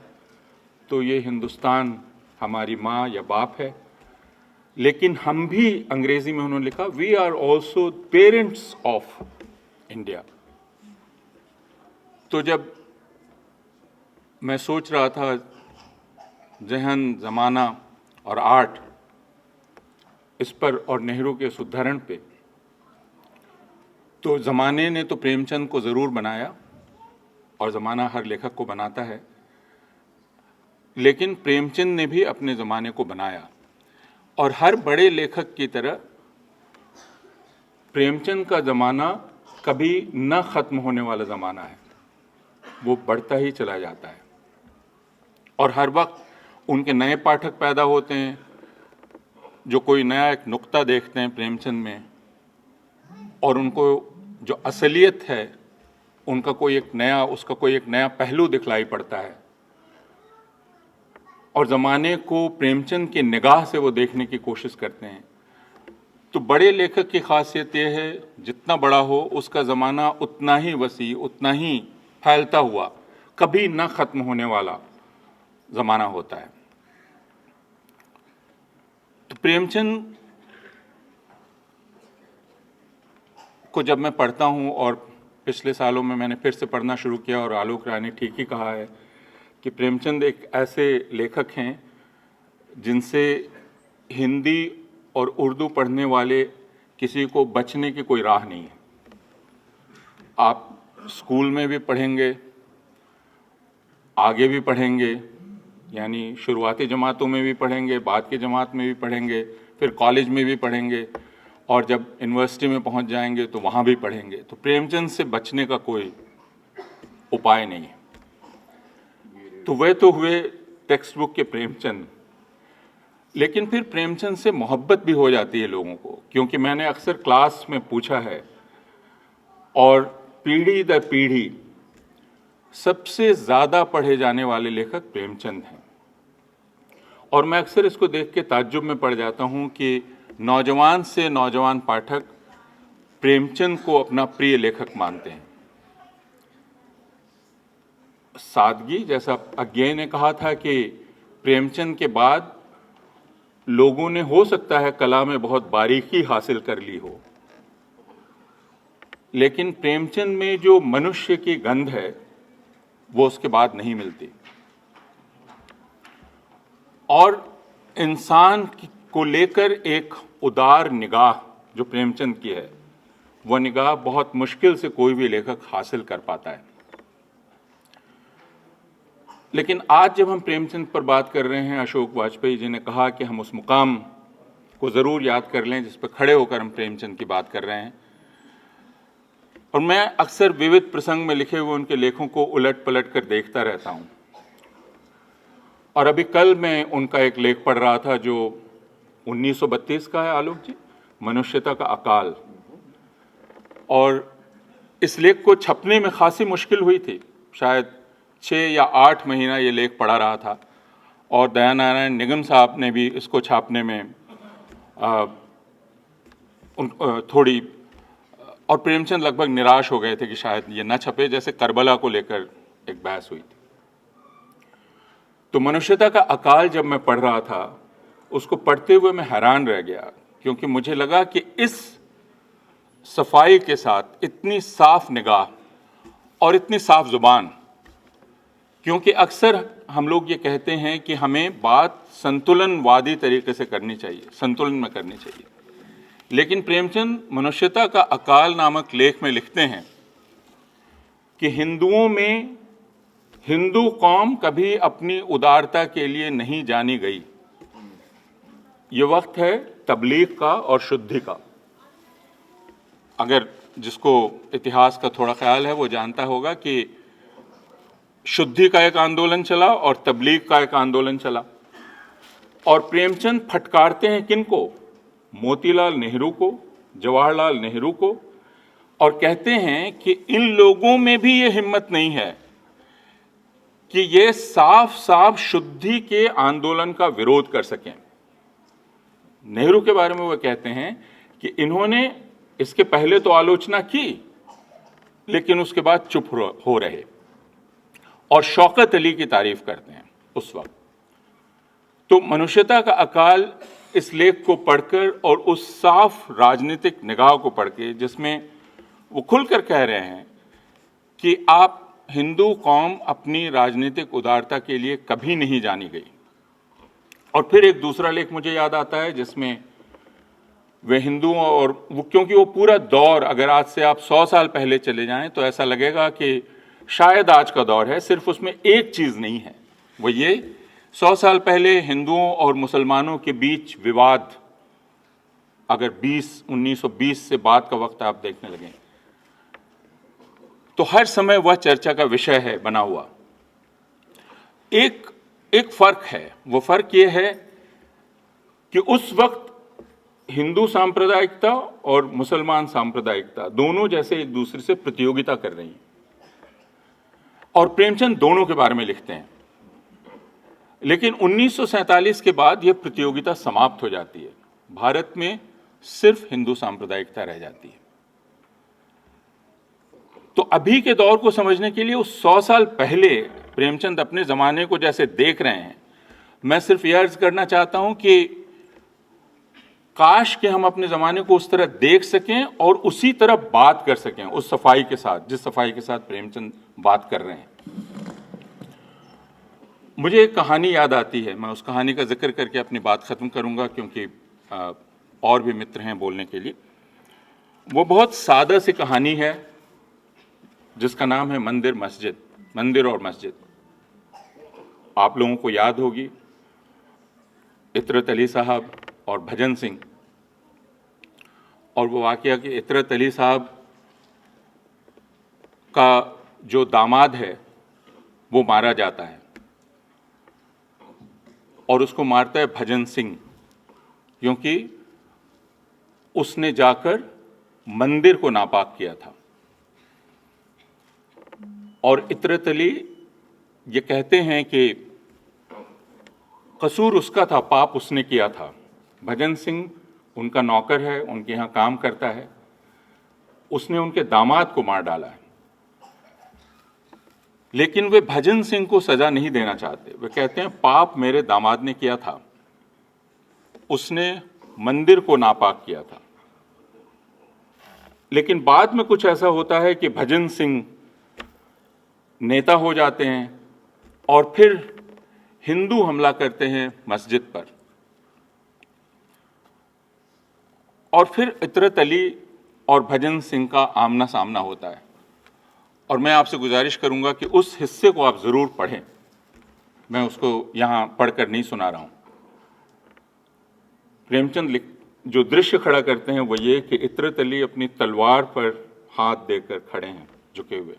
[SPEAKER 5] तो ये हिंदुस्तान हमारी माँ या बाप है। लेकिन हम भी, अंग्रेजी में उन्होंने लिखा, we are also parents of India. तो जब मैं सोच रहा था जहन, ज़माना और आर्ट, इस पर और नेहरू के उस उद्धरण पे, तो ज़माने ने तो प्रेमचंद को ज़रूर बनाया और ज़माना हर लेखक को बनाता है, लेकिन प्रेमचंद ने भी अपने ज़माने को बनाया। और हर बड़े लेखक की तरह प्रेमचंद का ज़माना कभी न ख़त्म होने वाला ज़माना है, वो बढ़ता ही चला जाता है। और हर वक्त उनके नए पाठक पैदा होते हैं जो कोई नया एक नुक्ता देखते हैं प्रेमचंद में, और उनको जो असलियत है उनका उसका कोई एक नया पहलू दिखलाई पड़ता है। और ज़माने को प्रेमचंद की निगाह से वो देखने की कोशिश करते हैं। तो बड़े लेखक की खासियत ये है, जितना बड़ा हो उसका ज़माना उतना ही वसी, उतना ही फैलता हुआ, कभी न ख़त्म होने वाला ज़माना होता है। तो प्रेमचंद को जब मैं पढ़ता हूँ, और पिछले सालों में मैंने फिर से पढ़ना शुरू किया, और आलोक राय ने ठीक ही कहा है कि प्रेमचंद एक ऐसे लेखक हैं जिनसे हिंदी और उर्दू पढ़ने वाले किसी को बचने की कोई राह नहीं है। आप स्कूल में भी पढ़ेंगे, आगे भी पढ़ेंगे, यानी शुरुआती जमातों में भी पढ़ेंगे, बाद के जमात में भी पढ़ेंगे, फिर कॉलेज में भी पढ़ेंगे, और जब यूनिवर्सिटी में पहुंच जाएंगे तो वहाँ भी पढ़ेंगे। तो प्रेमचंद से बचने का कोई उपाय नहीं है। तो वे तो हुए टेक्स्ट बुक के प्रेमचंद, लेकिन फिर प्रेमचंद से मोहब्बत भी हो जाती है लोगों को, क्योंकि मैंने अक्सर क्लास में पूछा है, और पीढ़ी दर पीढ़ी सबसे ज़्यादा पढ़े जाने वाले लेखक प्रेमचंद हैं। और मैं अक्सर इसको देख के ताज्जुब में पड़ जाता हूँ कि नौजवान से नौजवान पाठक प्रेमचंद को अपना प्रिय लेखक मानते हैं। सादगी, जैसा अज्ञेय ने कहा था कि प्रेमचंद के बाद लोगों ने हो सकता है कला में बहुत बारीकी हासिल कर ली हो, लेकिन प्रेमचंद में जो मनुष्य की गंध है वो उसके बाद नहीं मिलती। और इंसान को लेकर एक उदार निगाह जो प्रेमचंद की है, वह निगाह बहुत मुश्किल से कोई भी लेखक हासिल कर पाता है। लेकिन आज जब हम प्रेमचंद पर बात कर रहे हैं, अशोक वाजपेयी जी ने कहा कि हम उस मुकाम को ज़रूर याद कर लें जिस पर खड़े होकर हम प्रेमचंद की बात कर रहे हैं। और मैं अक्सर विविध प्रसंग में लिखे हुए उनके लेखों को उलट पलट कर देखता रहता हूँ। और अभी कल मैं उनका एक लेख पढ़ रहा था जो 1932 का है, आलोक जी, मनुष्यता का अकाल। और इस लेख को छपने में खासी मुश्किल हुई थी, शायद 6 या 8 महीना ये लेख पढ़ा रहा था, और दयानारायण निगम साहब ने भी इसको छापने में थोड़ी, और प्रेमचंद लगभग निराश हो गए थे कि शायद ये न छपे, जैसे करबला को लेकर एक बहस हुई थी। तो मनुष्यता का अकाल जब मैं पढ़ रहा था, उसको पढ़ते हुए मैं हैरान रह गया, क्योंकि मुझे लगा कि इस सफाई के साथ इतनी साफ निगाह और इतनी साफ जुबान, क्योंकि अक्सर हम लोग ये कहते हैं कि हमें बात संतुलनवादी तरीके से करनी चाहिए, संतुलन में करनी चाहिए। लेकिन प्रेमचंद मनुष्यता का अकाल नामक लेख में लिखते हैं कि हिंदुओं में हिंदू कौम कभी अपनी उदारता के लिए नहीं जानी गई। ये वक्त है तबलीग का और शुद्धि का। अगर जिसको इतिहास का थोड़ा ख्याल है वो जानता होगा कि शुद्धि का एक आंदोलन चला और तबलीग का एक आंदोलन चला, और प्रेमचंद फटकारते हैं किनको? मोतीलाल नेहरू को, जवाहरलाल नेहरू को, और कहते हैं कि इन लोगों में भी ये हिम्मत नहीं है कि ये साफ साफ शुद्धि के आंदोलन का विरोध कर सकें। नेहरू के बारे में वो कहते हैं कि इन्होंने इसके पहले तो आलोचना की, लेकिन उसके बाद चुप हो रहे, और शौकत अली की तारीफ करते हैं उस वक्त। तो मनुष्यता का अकाल इस लेख को पढ़कर और उस साफ राजनीतिक निगाह को पढ़ के, जिसमें वो खुलकर कह रहे हैं कि आप हिंदू कौम अपनी राजनीतिक उदारता के लिए कभी नहीं जानी गई। और फिर एक दूसरा लेख मुझे याद आता है जिसमें वे हिंदुओं और वो, क्योंकि वो पूरा दौर अगर आज से आप 100 साल पहले चले जाएं तो ऐसा लगेगा कि शायद आज का दौर है। सिर्फ उसमें एक चीज़ नहीं है, वो ये 100 साल पहले हिंदुओं और मुसलमानों के बीच विवाद, अगर 1920 से बाद का वक्त आप देखने लगें तो हर समय वह चर्चा का विषय है बना हुआ। एक फर्क है, वो फर्क ये है कि उस वक्त हिंदू सांप्रदायिकता और मुसलमान सांप्रदायिकता दोनों जैसे एक दूसरे से प्रतियोगिता कर रही हैं, और प्रेमचंद दोनों के बारे में लिखते हैं। लेकिन 1947 के बाद यह प्रतियोगिता समाप्त हो जाती है, भारत में सिर्फ हिंदू सांप्रदायिकता रह जाती है। तो अभी के दौर को समझने के लिए उस 100 साल पहले प्रेमचंद अपने जमाने को जैसे देख रहे हैं, मैं सिर्फ यह अर्ज करना चाहता हूं कि काश कि हम अपने जमाने को उस तरह देख सकें और उसी तरह बात कर सकें, उस सफाई के साथ, जिस सफाई के साथ प्रेमचंद बात कर रहे हैं। मुझे एक कहानी याद आती है, मैं उस कहानी का जिक्र करके अपनी बात खत्म करूंगा, क्योंकि और भी मित्र हैं बोलने के लिए। वो बहुत सादा सी कहानी है जिसका नाम है मंदिर और मस्जिद। आप लोगों को याद होगी इतरत अली साहब और भजन सिंह, और वो वाकया कि इतरत अली साहब का जो दामाद है वो मारा जाता है, और उसको मारता है भजन सिंह, क्योंकि उसने जाकर मंदिर को नापाक किया था। और इतरत अली ये कहते हैं कि कसूर उसका था, पाप उसने किया था। भजन सिंह उनका नौकर है, उनके यहाँ काम करता है, उसने उनके दामाद को मार डाला है। लेकिन वे भजन सिंह को सजा नहीं देना चाहते। वे कहते हैं पाप मेरे दामाद ने किया था, उसने मंदिर को नापाक किया था। लेकिन बाद में कुछ ऐसा होता है कि भजन सिंह नेता हो जाते हैं और फिर हिंदू हमला करते हैं मस्जिद पर, और फिर इतरत अली और भजन सिंह का आमना सामना होता है। और मैं आपसे गुजारिश करूंगा कि उस हिस्से को आप जरूर पढ़ें, मैं उसको यहां पढ़कर नहीं सुना रहा हूं। प्रेमचंद जो दृश्य खड़ा करते हैं वो ये कि इतरत अली अपनी तलवार पर हाथ देकर खड़े हैं झुके हुए,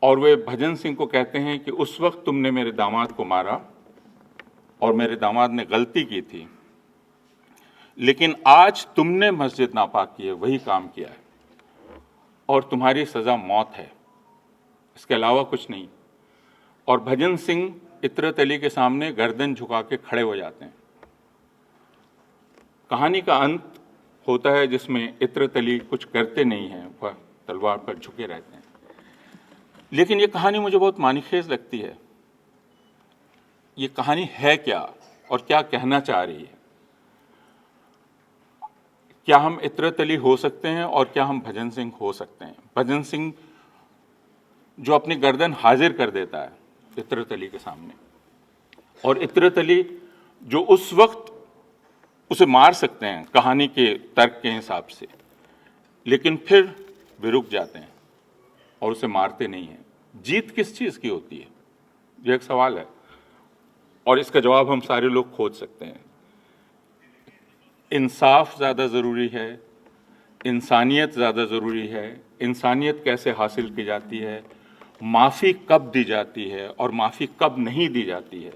[SPEAKER 5] और वे भजन सिंह को कहते हैं कि उस वक्त तुमने मेरे दामाद को मारा और मेरे दामाद ने गलती की थी, लेकिन आज तुमने मस्जिद नापाक की है, वही काम किया है, और तुम्हारी सजा मौत है, इसके अलावा कुछ नहीं। और भजन सिंह इतरत अली के सामने गर्दन झुका के खड़े हो जाते हैं। कहानी का अंत होता है जिसमें इतरत अली कुछ करते नहीं हैं, वह तलवार पर झुके रहते हैं। लेकिन ये कहानी मुझे बहुत मानीखेज लगती है। ये कहानी है क्या और क्या कहना चाह रही है? क्या हम इतरत अली हो सकते हैं और क्या हम भजन सिंह हो सकते हैं? भजन सिंह जो अपनी गर्दन हाजिर कर देता है इतरत अली के सामने, और इतरत अली जो उस वक्त उसे मार सकते हैं कहानी के तर्क के हिसाब से, लेकिन फिर वे रुक जाते हैं और उसे मारते नहीं हैं। जीत किस चीज़ की होती है, यह एक सवाल है और इसका जवाब हम सारे लोग खोज सकते हैं। इंसाफ ज़्यादा ज़रूरी है, इंसानियत ज़्यादा ज़रूरी है। इंसानियत कैसे हासिल की जाती है, माफ़ी कब दी जाती है और माफ़ी कब नहीं दी जाती है,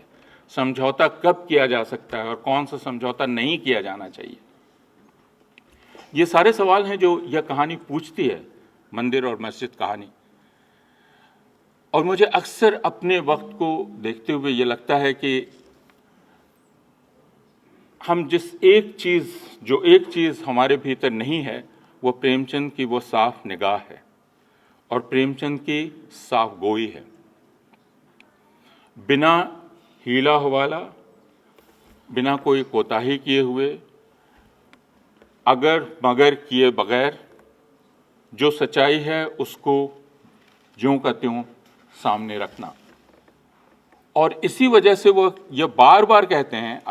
[SPEAKER 5] समझौता कब किया जा सकता है और कौन सा समझौता नहीं किया जाना चाहिए, ये सारे सवाल हैं जो यह कहानी पूछती है, मंदिर और मस्जिद कहानी। और मुझे अक्सर अपने वक्त को देखते हुए ये लगता है कि हम जो एक चीज़ हमारे भीतर नहीं है, वो प्रेमचंद की वो साफ निगाह है और प्रेमचंद की साफ गोई है। बिना हीला हवाला, बिना कोई कोताही किए हुए, अगर मगर किए बगैर जो सच्चाई है उसको ज्यों का त्यों सामने रखना। और इसी वजह से वो ये बार बार कहते हैं,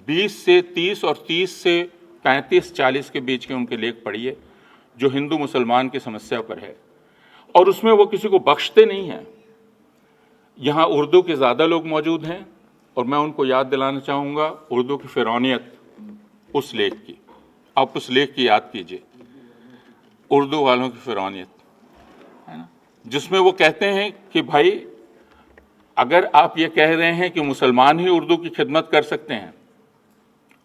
[SPEAKER 5] 20 से 30 और 30 से 35-40 के बीच के उनके लेख पढ़िए जो हिंदू मुसलमान की समस्या पर है, और उसमें वो किसी को बख्शते नहीं हैं। यहाँ उर्दू के ज़्यादा लोग मौजूद हैं और मैं उनको याद दिलाना चाहूँगा उर्दू की फ़िरौनियत उस लेख की। आप उस लेख की याद कीजिए, उर्दू वालों की फ़िरौनियत, है ना, जिसमें वो कहते हैं कि भाई अगर आप ये कह रहे हैं कि मुसलमान ही उर्दू की खिदमत कर सकते हैं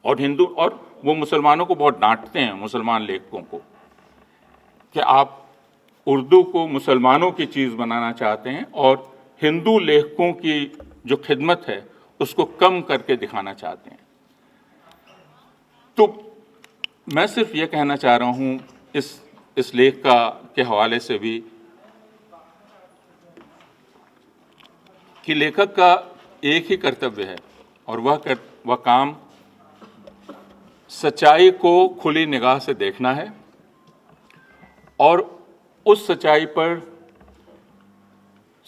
[SPEAKER 5] और हिंदू, और वो मुसलमानों को बहुत डांटते हैं, मुसलमान लेखकों को, कि आप उर्दू को मुसलमानों की चीज़ बनाना चाहते हैं और हिंदू लेखकों की जो खिदमत है उसको कम करके दिखाना चाहते हैं। तो मैं सिर्फ ये कहना चाह रहा हूँ इस लेख के हवाले से भी कि लेखक का एक ही कर्तव्य है और वह काम सच्चाई को खुली निगाह से देखना है और उस सच्चाई पर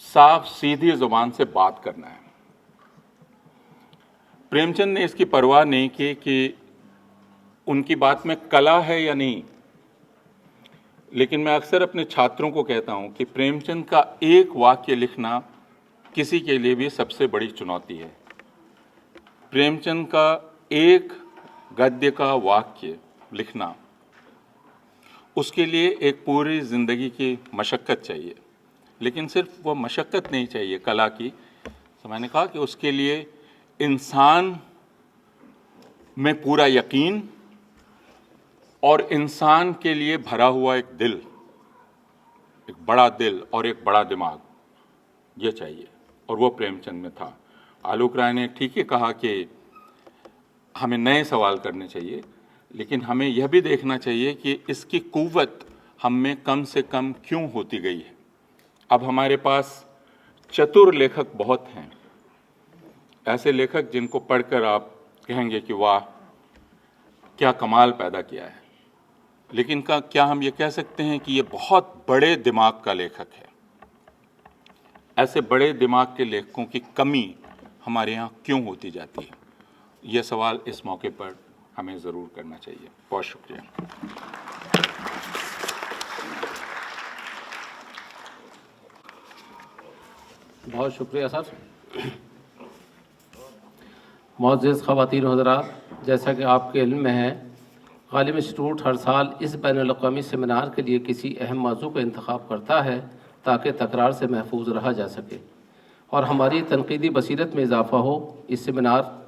[SPEAKER 5] साफ सीधी जुबान से बात करना है। प्रेमचंद ने इसकी परवाह नहीं की कि उनकी बात में कला है या नहीं, लेकिन मैं अक्सर अपने छात्रों को कहता हूं कि प्रेमचंद का एक वाक्य लिखना किसी के लिए भी सबसे बड़ी चुनौती है। प्रेमचंद का एक गद्य का वाक्य लिखना, उसके लिए एक पूरी ज़िंदगी की मशक्क़त चाहिए, लेकिन सिर्फ वो मशक्क़त नहीं चाहिए कला की। तो मैंने कहा कि उसके लिए इंसान में पूरा यकीन और इंसान के लिए भरा हुआ एक दिल, एक बड़ा दिल और एक बड़ा दिमाग, ये चाहिए, और वो प्रेमचंद में था। आलोक राय ने ठीक ही कहा कि हमें नए सवाल करने चाहिए, लेकिन हमें यह भी देखना चाहिए कि इसकी कुव्वत हम में कम से कम क्यों होती गई है। अब हमारे पास चतुर लेखक बहुत हैं, ऐसे लेखक जिनको पढ़कर आप कहेंगे कि वाह क्या कमाल पैदा किया है, लेकिन क्या हम ये कह सकते हैं कि ये बहुत बड़े दिमाग का लेखक है। ऐसे बड़े दिमाग के लेखकों की कमी हमारे यहाँ क्यों होती जाती है, ये सवाल इस मौके पर हमें ज़रूर करना चाहिए। बहुत शुक्रिया।
[SPEAKER 1] बहुत शुक्रिया सर। मुअज़्ज़िज़ ख़वातीन व हज़रात, जैसा कि आपके इल्म में है, गालिब इंस्टीट्यूट हर साल इस बैनुल-अक़वामी सेमिनार के लिए किसी अहम मौज़ू का इंतख़ाब करता है ताकि तकरार से महफूज रहा जा सके और हमारी तनक़ीदी बसीरत में इजाफ़ा हो। इस सेमिनार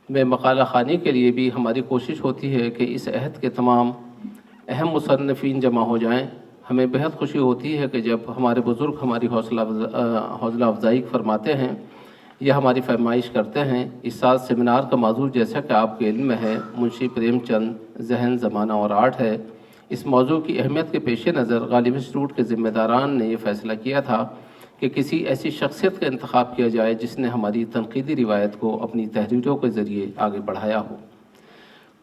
[SPEAKER 1] में मक़ाला ख़ानी के लिए भी हमारी कोशिश होती है कि इस अहद के तमाम अहम मुसन्निफ़ीन जमा हो जाएँ। हमें बेहद खुशी होती है कि जब हमारे बुज़ुर्ग हमारी हौसला अफ़ज़ाई फरमाते हैं या हमारी फरमाइश करते हैं। इस साल सेमिनार का मौज़ू, जैसा कि आपके इल्म में है, मुंशी प्रेमचंद, ज़हन, ज़माना और आर्ट है। इस मौज़ू की अहमियत के पेश नज़र गालिब इंस्टीट्यूट के ज़िम्मेदारान ने यह फ़ैसला किया था कि किसी ऐसी शख्सियत का इंतख़ाब किया जाए जिसने हमारी तनक़ीदी रिवायत को अपनी तहरीरों के ज़रिए आगे बढ़ाया हो।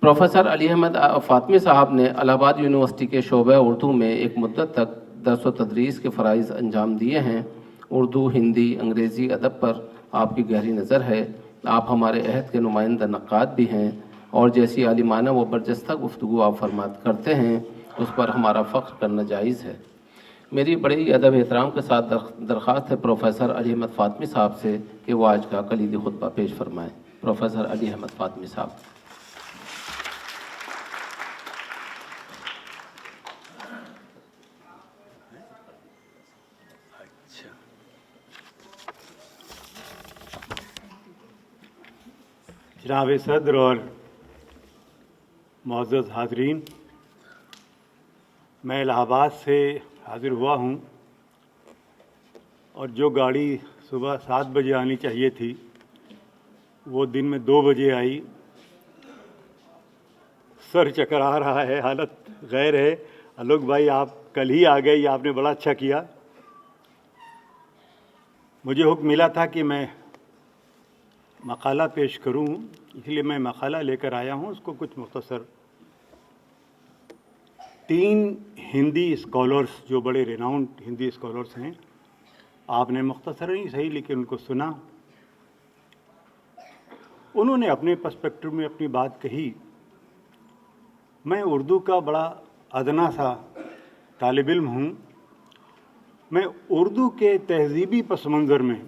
[SPEAKER 1] प्रोफेसर अली अहमद फ़ातमी साहब ने इलाहाबाद यूनिवर्सिटी के शोबा उर्दू में एक मुद्दत तक दर्स व तदरीस के फ़राइज़ अंजाम दिए हैं। उर्दू, हिंदी, अंग्रेज़ी अदब पर आपकी गहरी नज़र है। आप हमारे अहद के नुमाइंदा नक़ाद भी हैं और जैसी आलिमाना व बरजस्ता गुफ्तगू आप फरमात करते हैं उस पर हमारा फ़ख्र करना जायज़ है। मेरी बड़े ही अदब एहतराम के साथ दरख्वास्त है प्रोफेसर अली अहमद फ़ातमी साहब से कि वो आज का कलीदी खुतबा पेश फरमाएँ। प्रोफेसर अली अहमद फ़ातमी साहब।
[SPEAKER 6] जनाब सदर और मुअज़्ज़ज़ हाज़रीन, मैं इलाहाबाद से हाज़िर हुआ हूँ और जो गाड़ी सुबह 7 बजे आनी चाहिए थी वो दिन में 2 बजे आई। सर चकरा रहा है, हालत गैर है। आलोक भाई, आप कल ही आ गए, ये आपने बड़ा अच्छा किया। मुझे हुक्म मिला था कि मैं मकाला पेश करूं, इसलिए मैं मकाला लेकर आया हूं। उसको कुछ मुख्तसर 3 हिंदी स्कॉलर्स, जो बड़े रिनाउंड हिंदी स्कॉलर्स हैं, आपने मुख्तसर नहीं सही लेकिन उनको सुना, उन्होंने अपने पर्सपेक्टिव में अपनी बात कही। मैं उर्दू का बड़ा अदना सा तालिब इल्म हूँ। मैं उर्दू के तहजीबी पस मंज़र में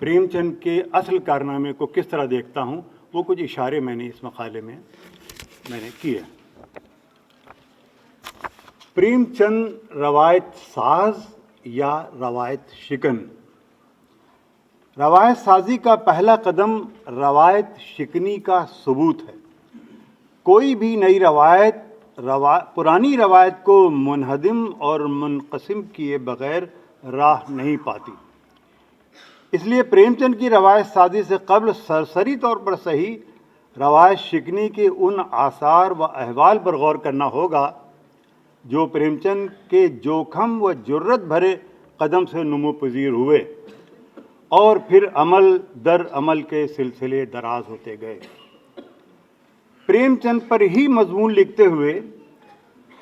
[SPEAKER 6] प्रेमचंद के असल कारनामे को किस तरह देखता हूँ, वो कुछ इशारे मैंने इस मकाले में मैंने किए। प्रेमचंद रवायत साज या रवायत शिकन। रवायत साजी का पहला कदम रवायत शिकनी का सबूत है। कोई भी नई रवायत पुरानी रवायत को मुनहदिम और मुनक़सिम किए बग़ैर राह नहीं पाती। इसलिए प्रेमचंद की रवायत साजी से कबल सरसरी तौर पर सही रवायत शिकनी के उन आसार व अहवाल पर गौर करना होगा जो प्रेमचंद के जोखम व जुर्रत भरे कदम से नुमो पजीर हुए और फिर अमल दर अमल के सिलसिले दराज होते गए। प्रेमचंद पर ही मजमून लिखते हुए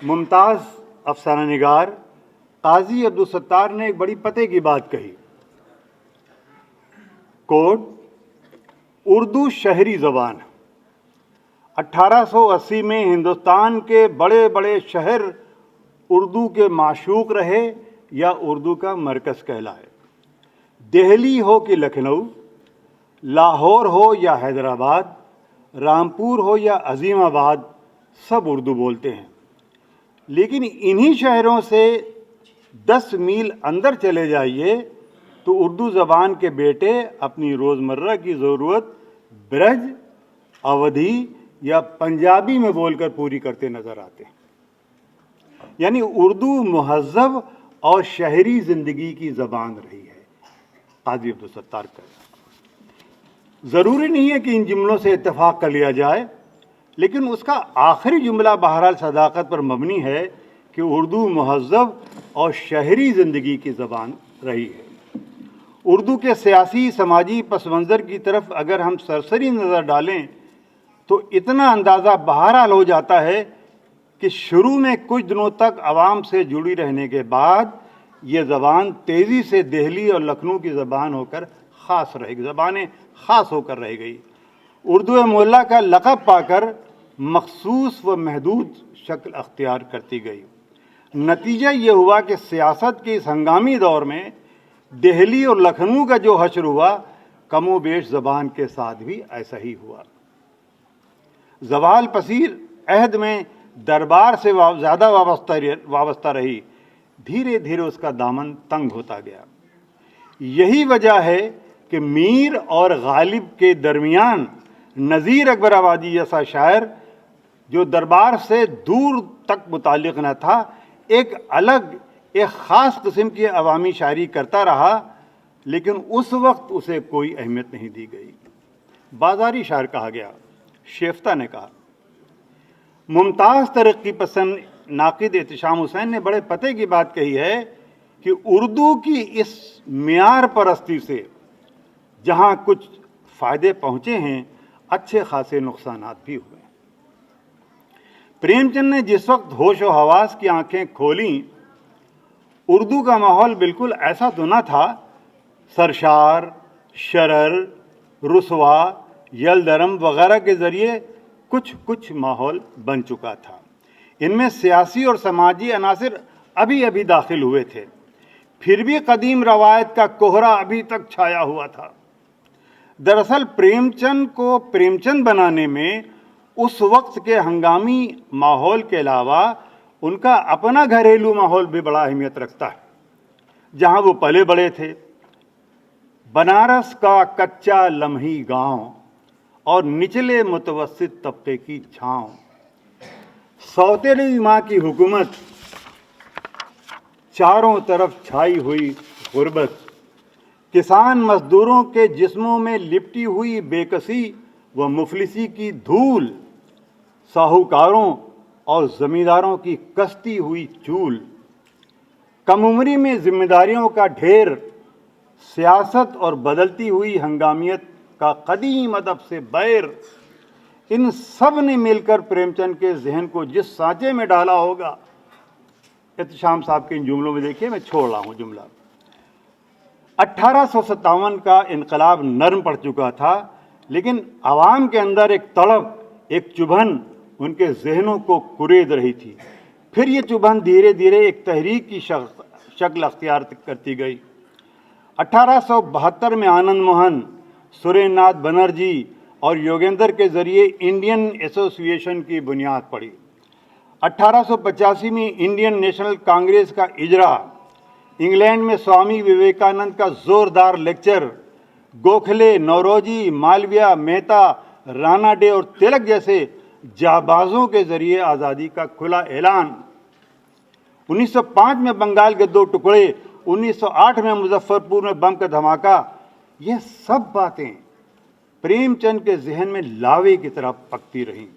[SPEAKER 6] मुमताज़ अफसाना निगार काजी अब्दुल सत्तार ने एक बड़ी पते की बात कही। कोड उर्दू शहरी ज़बान। 1880 में हिंदुस्तान के बड़े बड़े शहर उर्दू के माशूक रहे या उर्दू का मरकज़ कहलाए। दिल्ली हो कि लखनऊ, लाहौर हो या हैदराबाद, रामपुर हो या अजीमाबाद, सब उर्दू बोलते हैं। लेकिन इन्हीं शहरों से 10 मील अंदर चले जाइए तो उर्दू ज़बान के बेटे अपनी रोज़मर्रा की ज़रूरत ब्रज, अवधी या पंजाबी में बोलकर पूरी करते नज़र आते हैं। यानी उर्दू मुहज़्ज़ब और शहरी ज़िंदगी की ज़बान रही है। काजी अब्दुल सत्तार का ज़रूरी नहीं है कि इन जुमलों से इत्तेफाक कर लिया जाए, लेकिन उसका आखिरी जुमला बहरहाल सदाकत पर मबनी है कि उर्दू मुहज़्ज़ब और शहरी ज़िंदगी की ज़बान रही है। उर्दू के सियासी समाजी पस मंज़र की तरफ अगर हम सरसरी नज़र डालें तो इतना अंदाज़ा बहरहाल हो जाता है कि शुरू में कुछ दिनों तक आवाम से जुड़ी रहने के बाद ये ज़बान तेज़ी से दिल्ली और लखनऊ की ज़बान होकर ख़ास रहेगी, ज़बानें ख़ास होकर रह गई। उर्दू मोहल्ला का लक़ब पाकर मखसूस व महदूद शक्ल अख्तियार करती गई। नतीजा ये हुआ कि सियासत के इस हंगामी दौर में दिल्ली और लखनऊ का जो हश्र हुआ, कमो बेश ज़बान के साथ भी ऐसा ही हुआ। ज़वाल पसीर अहद में दरबार से ज़्यादा वाबस्ता रही, धीरे धीरे उसका दामन तंग होता गया। यही वजह है कि मीर और गालिब के दरमियान नज़ीर अकबर आबादी जैसा शायर, जो दरबार से दूर तक मुताल्लिक़ न था, एक ख़ास किस्म की अवामी शायरी करता रहा, लेकिन उस वक्त उसे कोई अहमियत नहीं दी गई। बाज़ारी शायर कहा गया। शेफ्ता ने कहा। मुमताज़ तरक्की पसंद नाक़िद एहतिशाम हुसैन ने बड़े पते की बात कही है कि उर्दू की इस मियार परस्ती से जहाँ कुछ फ़ायदे पहुँचे हैं, अच्छे खासे नुकसानात भी हुए। प्रेमचंद ने जिस वक्त होश व हवास की आंखें खोलीं, उर्दू का माहौल बिल्कुल ऐसा तो न था। सरशार, शरर, रुसवा यलदरम वगैरह के ज़रिए कुछ कुछ माहौल बन चुका था। इनमें सियासी और समाजी अनासिर अभी अभी दाखिल हुए थे, फिर भी कदीम रवायत का कोहरा अभी तक छाया हुआ था। दरअसल प्रेमचंद को प्रेमचंद बनाने में उस वक्त के हंगामी माहौल के अलावा उनका अपना घरेलू माहौल भी बड़ा अहमियत रखता है, जहां वो पले बड़े थे। बनारस का कच्चा लम्ही गांव और निचले मुतवस्सित तबके की छांव, सौतेली माँ की हुकूमत, चारों तरफ छाई हुई गुर्बत, किसान मजदूरों के जिस्मों में लिपटी हुई बेकसी व मुफलिसी की धूल, साहूकारों और जमींदारों की कसती हुई चूल, कम उम्री में जिम्मेदारियों का ढेर, सियासत और बदलती हुई हंगामियत का कदीम अदब से बैर, इन सब ने मिलकर प्रेमचंद के जहन को जिस सांचे में डाला होगा। एहतशाम साहब के इन जुमलों में देखिए, मैं छोड़ रहा हूँ जुमला। 1857 का इनकलाब नरम पड़ चुका था, लेकिन आवाम के अंदर एक तड़प, एक चुभन उनके जहनों को कुरेद रही थी। फिर ये चुभन धीरे धीरे एक तहरीक की शक्ल अख्तियार करती गई। 1872 में आनंद मोहन, सुरेंद्रनाथ बनर्जी और योगेंद्र के जरिए इंडियन एसोसिएशन की बुनियाद पड़ी। 1885 में इंडियन नेशनल कांग्रेस का इजरा, इंग्लैंड में स्वामी विवेकानंद का जोरदार लेक्चर, गोखले, नौरोजी, मालविया, मेहता, राणा डे और तिलक जैसे जाबाजों के जरिए आज़ादी का खुला ऐलान, 1905 में बंगाल के 2 टुकड़े, 1908 में मुजफ्फरपुर में बम का धमाका, ये सब बातें प्रेमचंद के जहन में लावे की तरह पकती रहीं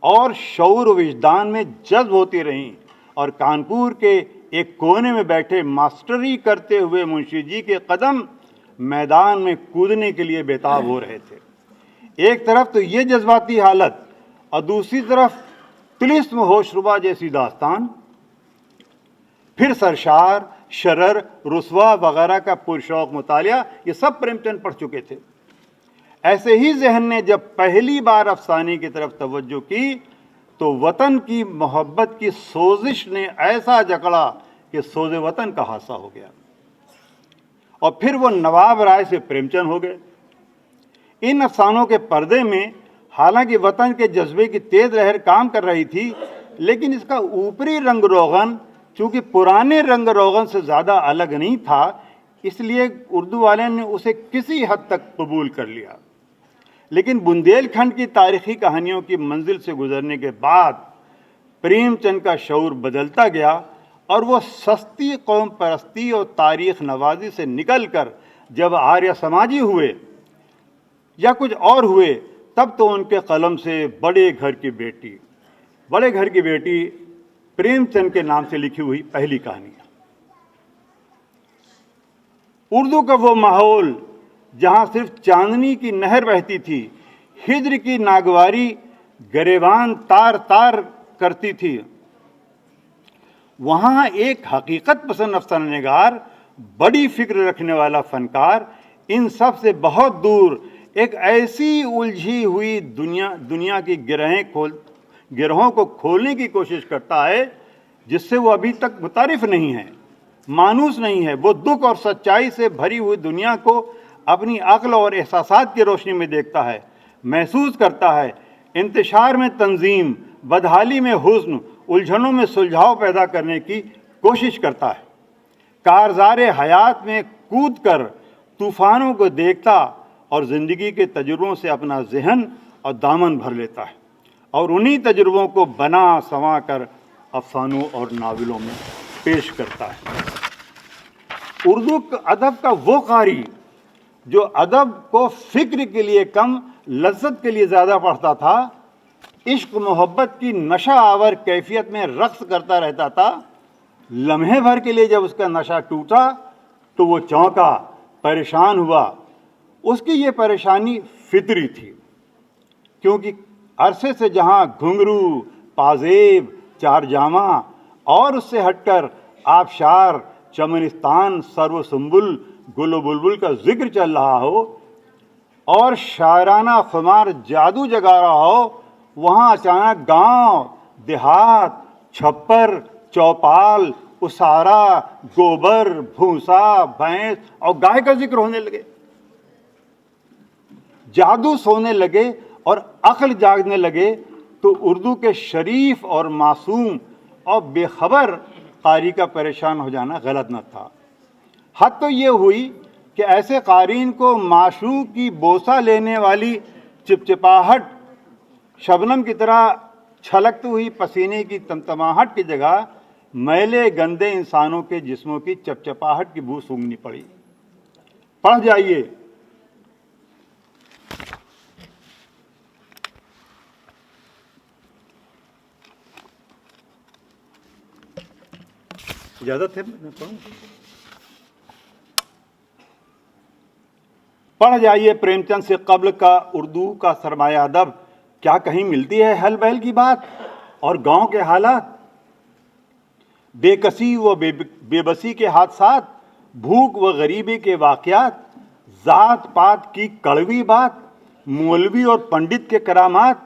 [SPEAKER 6] और शऊर विजदान में जज्ब होती रहीं, और कानपुर के एक कोने में बैठे मास्टरी करते हुए मुंशी जी के कदम मैदान में कूदने के लिए बेताब हो रहे थे। एक तरफ तो ये जज्बाती हालत और दूसरी तरफ तिलिस्म होशरुबा जैसी दास्तान, फिर सरशार, शरर, रुसवा वगैरह का पुरशौक मुतालिया, ये सब प्रेमचंद पढ़ चुके थे। ऐसे ही जहन ने जब पहली बार अफसाने की तरफ तवज्जो की तो वतन की मोहब्बत की सोजिश ने ऐसा जकड़ा कि सोज़े वतन का हादसा हो गया, और फिर वो नवाब राय से प्रेमचंद हो गए। इन अफसानों के पर्दे में हालांकि वतन के जज्बे की तेज लहर काम कर रही थी, लेकिन इसका ऊपरी रंग रोगन चूंकि पुराने रंग रोगन से ज़्यादा अलग नहीं था, इसलिए उर्दू वाले ने उसे किसी हद तक कबूल कर लिया। लेकिन बुंदेलखंड की तारीखी कहानियों की मंजिल से गुजरने के बाद प्रेमचंद का शऊर बदलता गया और वो सस्ती कौम परस्ती और तारीख नवाजी से निकलकर जब आर्य समाजी हुए या कुछ और हुए, तब तो उनके कलम से बड़े घर की बेटी प्रेमचंद के नाम से लिखी हुई पहली कहानी। उर्दू का वो माहौल जहां सिर्फ चांदनी की नहर बहती थी, हिज्र की नागवारी गरेबान तार तार करती थी, वहां एक हकीकत पसंद अफसाननिगार, बड़ी फिक्र रखने वाला फनकार इन सब से बहुत दूर एक ऐसी उलझी हुई दुनिया की गिरहों को खोलने की कोशिश करता है जिससे वो अभी तक मुतारिफ नहीं है, मानूस नहीं है। वो दुख और सच्चाई से भरी हुई दुनिया को अपनी अक्ल और एहसासात की रोशनी में देखता है, महसूस करता है, इंतशार में तंजीम, बदहाली में हुस्न, उलझनों में सुलझाव पैदा करने की कोशिश करता है। कारज़ारे हयात में कूद कर तूफ़ानों को देखता और ज़िंदगी के तजुर्बों से अपना जहन और दामन भर लेता है, और उन्हीं तजुर्बों को बना संवा कर अफसानों और नावलों में पेश करता है। उर्दू अदब का वो कारी जो अदब को फ़िक्र के लिए कम, लज्जत के लिए ज़्यादा पढ़ता था, इश्क मोहब्बत की नशा आवर कैफियत में रक्स करता रहता था, लम्हे भर के लिए जब उसका नशा टूटा तो वो चौंका, परेशान हुआ। उसकी ये परेशानी फितरी थी, क्योंकि अरसे से जहाँ घुंघरू, पाजेब, चारजामा और उससे हटकर आबशार, चमनिस्तान, सर्व सुंबुल, गुल बुलबुल का जिक्र चल रहा हो और शायराना खुमार जादू जगा रहा हो, वहाँ अचानक गांव, देहात, छप्पर, चौपाल, उसारा, गोबर, भूसा, भैंस और गाय का जिक्र होने लगे। जादू सोने लगे और अक्ल जागने लगे तो उर्दू के शरीफ और मासूम और बेखबर कारी का परेशान हो जाना गलत न था। हद तो ये हुई कि ऐसे कारीन को माशूक की बोसा लेने वाली चिपचिपाहट, शबनम की तरह छलकती हुई पसीने की तमतमाहट की जगह मैले गंदे इंसानों के जिस्मों की चपचपाहट की बू सूंघनी पड़ी। पढ़ जाइए। इजाजत है मैं पढ़ूं? पढ़ जाइए प्रेमचंद से कब्ल का उर्दू का सरमाया अदब। क्या कहीं मिलती है हल बहल की बात और गांव के हालात, बेकसी व बेबसी के हादसात, भूख व गरीबी के वाकयात, जात पात की कड़वी बात, मौलवी और पंडित के करामात।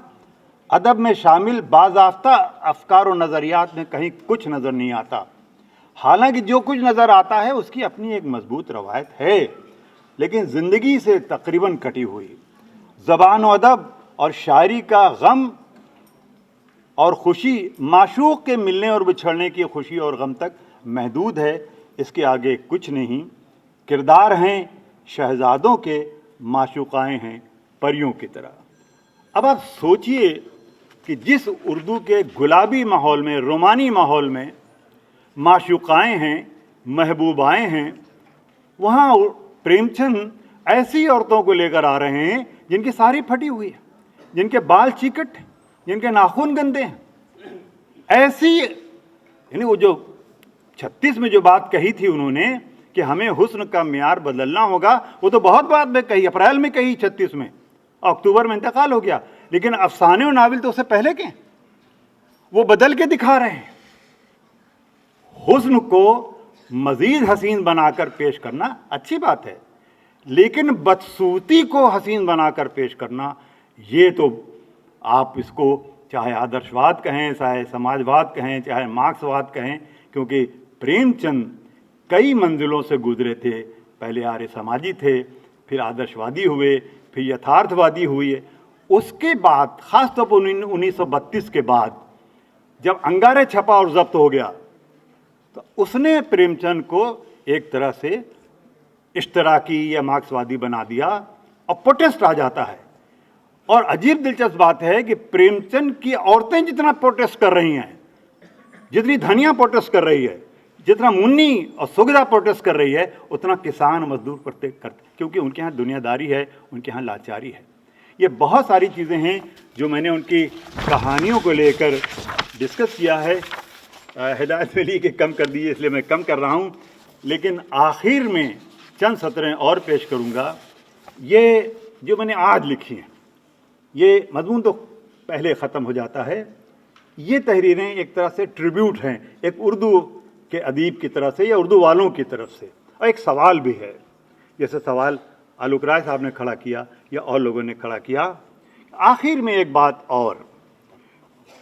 [SPEAKER 6] अदब में शामिल बाज़ाफ्ता अफकार और नज़रियात में कहीं कुछ नज़र नहीं आता। हालांकि जो कुछ नज़र आता है उसकी अपनी एक मजबूत रवायत है, लेकिन ज़िंदगी से तकरीबन कटी हुई। ज़बान व अदब और शायरी का गम और खुशी माशूक के मिलने और बिछड़ने की खुशी और गम तक महदूद है, इसके आगे कुछ नहीं। किरदार हैं शहजादों के, माशूकाएँ हैं परियों की तरह। अब आप सोचिए कि जिस उर्दू के गुलाबी माहौल में, रोमानी माहौल में माशूकाएँ हैं, महबूबाएँ हैं, वहाँ प्रेमचंद ऐसी औरतों को लेकर आ रहे हैं जिनकी साड़ी फटी हुई है, जिनके बाल चिकट हैं, जिनके नाखून गंदे हैं। ऐसी यानी वो जो 36 में जो बात कही थी उन्होंने कि हमें हुस्न का मियार बदलना होगा, वो तो बहुत बाद में कही, अप्रैल में कही 36 में, अक्टूबर में इंतकाल हो गया। लेकिन अफसाने और नावल तो उससे पहले के, वो बदल के दिखा रहे हैं। हुस्न को मजीद हसीन बनाकर पेश करना अच्छी बात है, लेकिन बदसूरती को हसीन बनाकर पेश करना, ये तो आप इसको चाहे आदर्शवाद कहें, चाहे समाजवाद कहें, चाहे मार्क्सवाद कहें, क्योंकि प्रेमचंद कई मंजिलों से गुजरे थे। पहले आर्य समाजी थे, फिर आदर्शवादी हुए, फिर यथार्थवादी हुए। उसके बाद ख़ासतौर पर 1932 के बाद जब अंगारे छपा और जब्त हो गया, तो उसने प्रेमचंद को एक तरह से इश्तराकी या मार्क्सवादी बना दिया और प्रोटेस्ट आ जाता है। और अजीब दिलचस्प बात है कि प्रेमचंद की औरतें जितना प्रोटेस्ट कर रही हैं, जितनी धनिया प्रोटेस्ट कर रही है, जितना मुन्नी और सुगदा प्रोटेस्ट कर रही है, उतना किसान मजदूर करते, क्योंकि उनके यहाँ दुनियादारी है, उनके यहाँ लाचारी है। ये बहुत सारी चीज़ें हैं जो मैंने उनकी कहानियों को लेकर डिस्कस किया है। हिदायत अली के कम कर दिए इसलिए मैं कम कर रहा हूँ, लेकिन आखिर में चंद सतरें और पेश करूँगा। ये जो मैंने आज लिखी हैं, ये मजमून तो पहले ख़त्म हो जाता है। ये तहरीरें एक तरह से ट्रिब्यूट हैं एक उर्दू के अदीब की तरफ से या उर्दू वालों की तरफ से, और एक सवाल भी है, जैसे सवाल आलोक राय साहब ने खड़ा किया या और लोगों ने खड़ा किया। आखिर में एक बात और,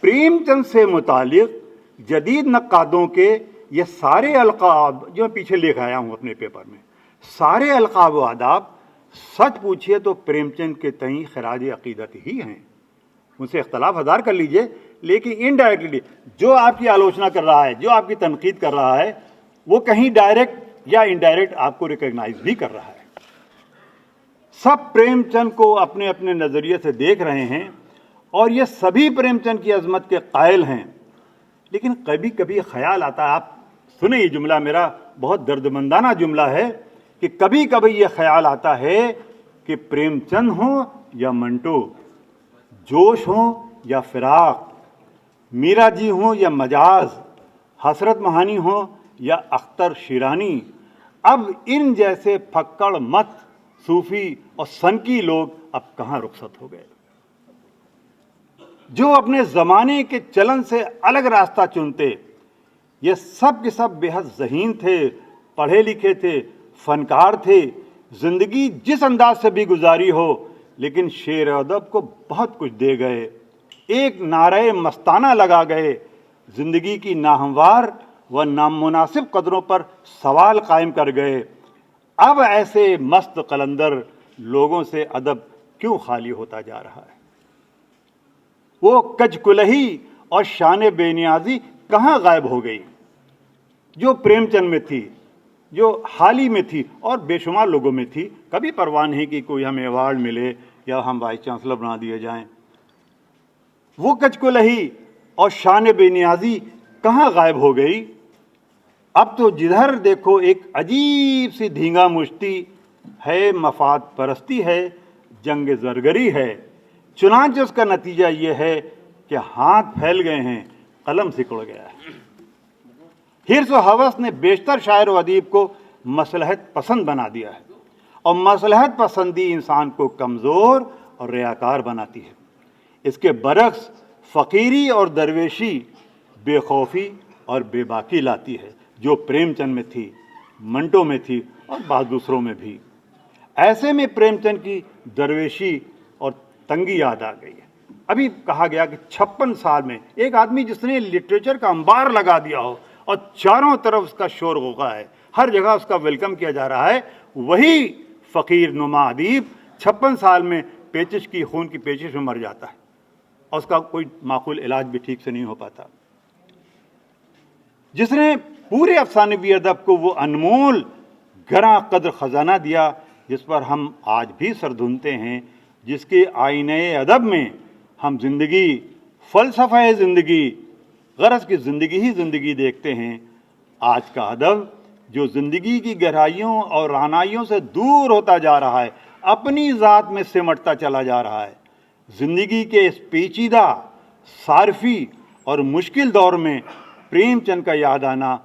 [SPEAKER 6] प्रेमचंद से मुतालिक जदीद नक्कादों के ये सारे अलकाब जो मैं पीछे लिख आया हूँ अपने पेपर में, सारे अलकाब व आदाब सच पूछिए तो प्रेमचंद के तहीं खराज अकीदत ही हैं। उनसे इख्तलाफ हज़ार कर लीजिए, लेकिन इनडायरेक्टली जो आपकी आलोचना कर रहा है, जो आपकी तनकीद कर रहा है, वो कहीं डायरेक्ट या इनडायरेक्ट आपको रिकॉग्नाइज भी कर रहा है। सब प्रेमचंद को अपने अपने नज़रिए से देख रहे हैं और ये सभी प्रेमचंद की अजमत के कायल हैं। लेकिन कभी कभी ख्याल आता है, आप सुने ये जुमला मेरा बहुत दर्दमंदाना जुमला है, कि कभी कभी ये ख्याल आता है कि प्रेमचंद हो या मंटो, जोश हो या फिराक, मीरा जी हो या मजाज, हसरत महानी हो या अख्तर शिरानी, अब इन जैसे फक्कड़ मत सूफी और सनकी लोग अब कहाँ रुखसत हो गए, जो अपने ज़माने के चलन से अलग रास्ता चुनते। ये सब के सब बेहद ज़हीन थे, पढ़े लिखे थे, फनकार थे। ज़िंदगी जिस अंदाज से भी गुजारी हो, लेकिन शेर अदब को बहुत कुछ दे गए। एक नारे मस्ताना लगा गए, जिंदगी की नाहमवार व नामुनासिब कदरों पर सवाल कायम कर गए। अब ऐसे मस्त कलंदर लोगों से अदब क्यों खाली होता जा रहा है? वो कजकुलही और शान बेनियाजी कहाँ गायब हो गई जो प्रेमचंद में थी, जो हाल ही में थी और बेशुमार लोगों में थी? कभी परवाह नहीं कि कोई हमें अवार्ड मिले या हम वाइस चांसलर बना दिए जाएं। वो कजकुलही और शान बेनियाजी कहाँ गायब हो गई? अब तो जिधर देखो एक अजीब सी धींगा मुश्ती है, मफाद परस्ती है, जंग जरगरी है। चुनांचे उसका नतीजा ये है कि हाथ फैल गए हैं, कलम सिकुड़ गया है। हिर्स व हवस ने बेशतर शायर व अदीब को मसलहत पसंद बना दिया है और मसलहत पसंदी इंसान को कमज़ोर और रियाकार बनाती है। इसके बरक्स फ़कीरी और दरवेशी बेखौफी और बेबाकी लाती है, जो प्रेमचंद में थी, मंटो में थी और बाद दूसरों में भी। ऐसे में प्रेमचंद की दरवेशी और तंगी याद आ गई है। अभी कहा गया कि 56 साल में एक आदमी जिसने लिटरेचर का अंबार लगा दिया हो और चारों तरफ उसका शोर होगा है, हर जगह उसका वेलकम किया जा रहा है, वही फ़कीर नुमा अदीब 56 साल में पेचिश की, खून की पेचिश में मर जाता है और उसका कोई माकूल इलाज भी ठीक से नहीं हो पाता। जिसने पूरे अफसानवी अदब को वो अनमोल गरा कद्र खजाना दिया जिस पर हम आज भी सर धुनते हैं, जिसके आईने अदब में हम जिंदगी, फ़लसफ़ा ज़िंदगी, गरज की ज़िंदगी ही ज़िंदगी देखते हैं। आज का अदब जो ज़िंदगी की गहराइयों और रानाइयों से दूर होता जा रहा है, अपनी ज़ात में सिमटता चला जा रहा है। ज़िंदगी के इस पेचीदा, सारफी और मुश्किल दौर में प्रेमचंद का याद आना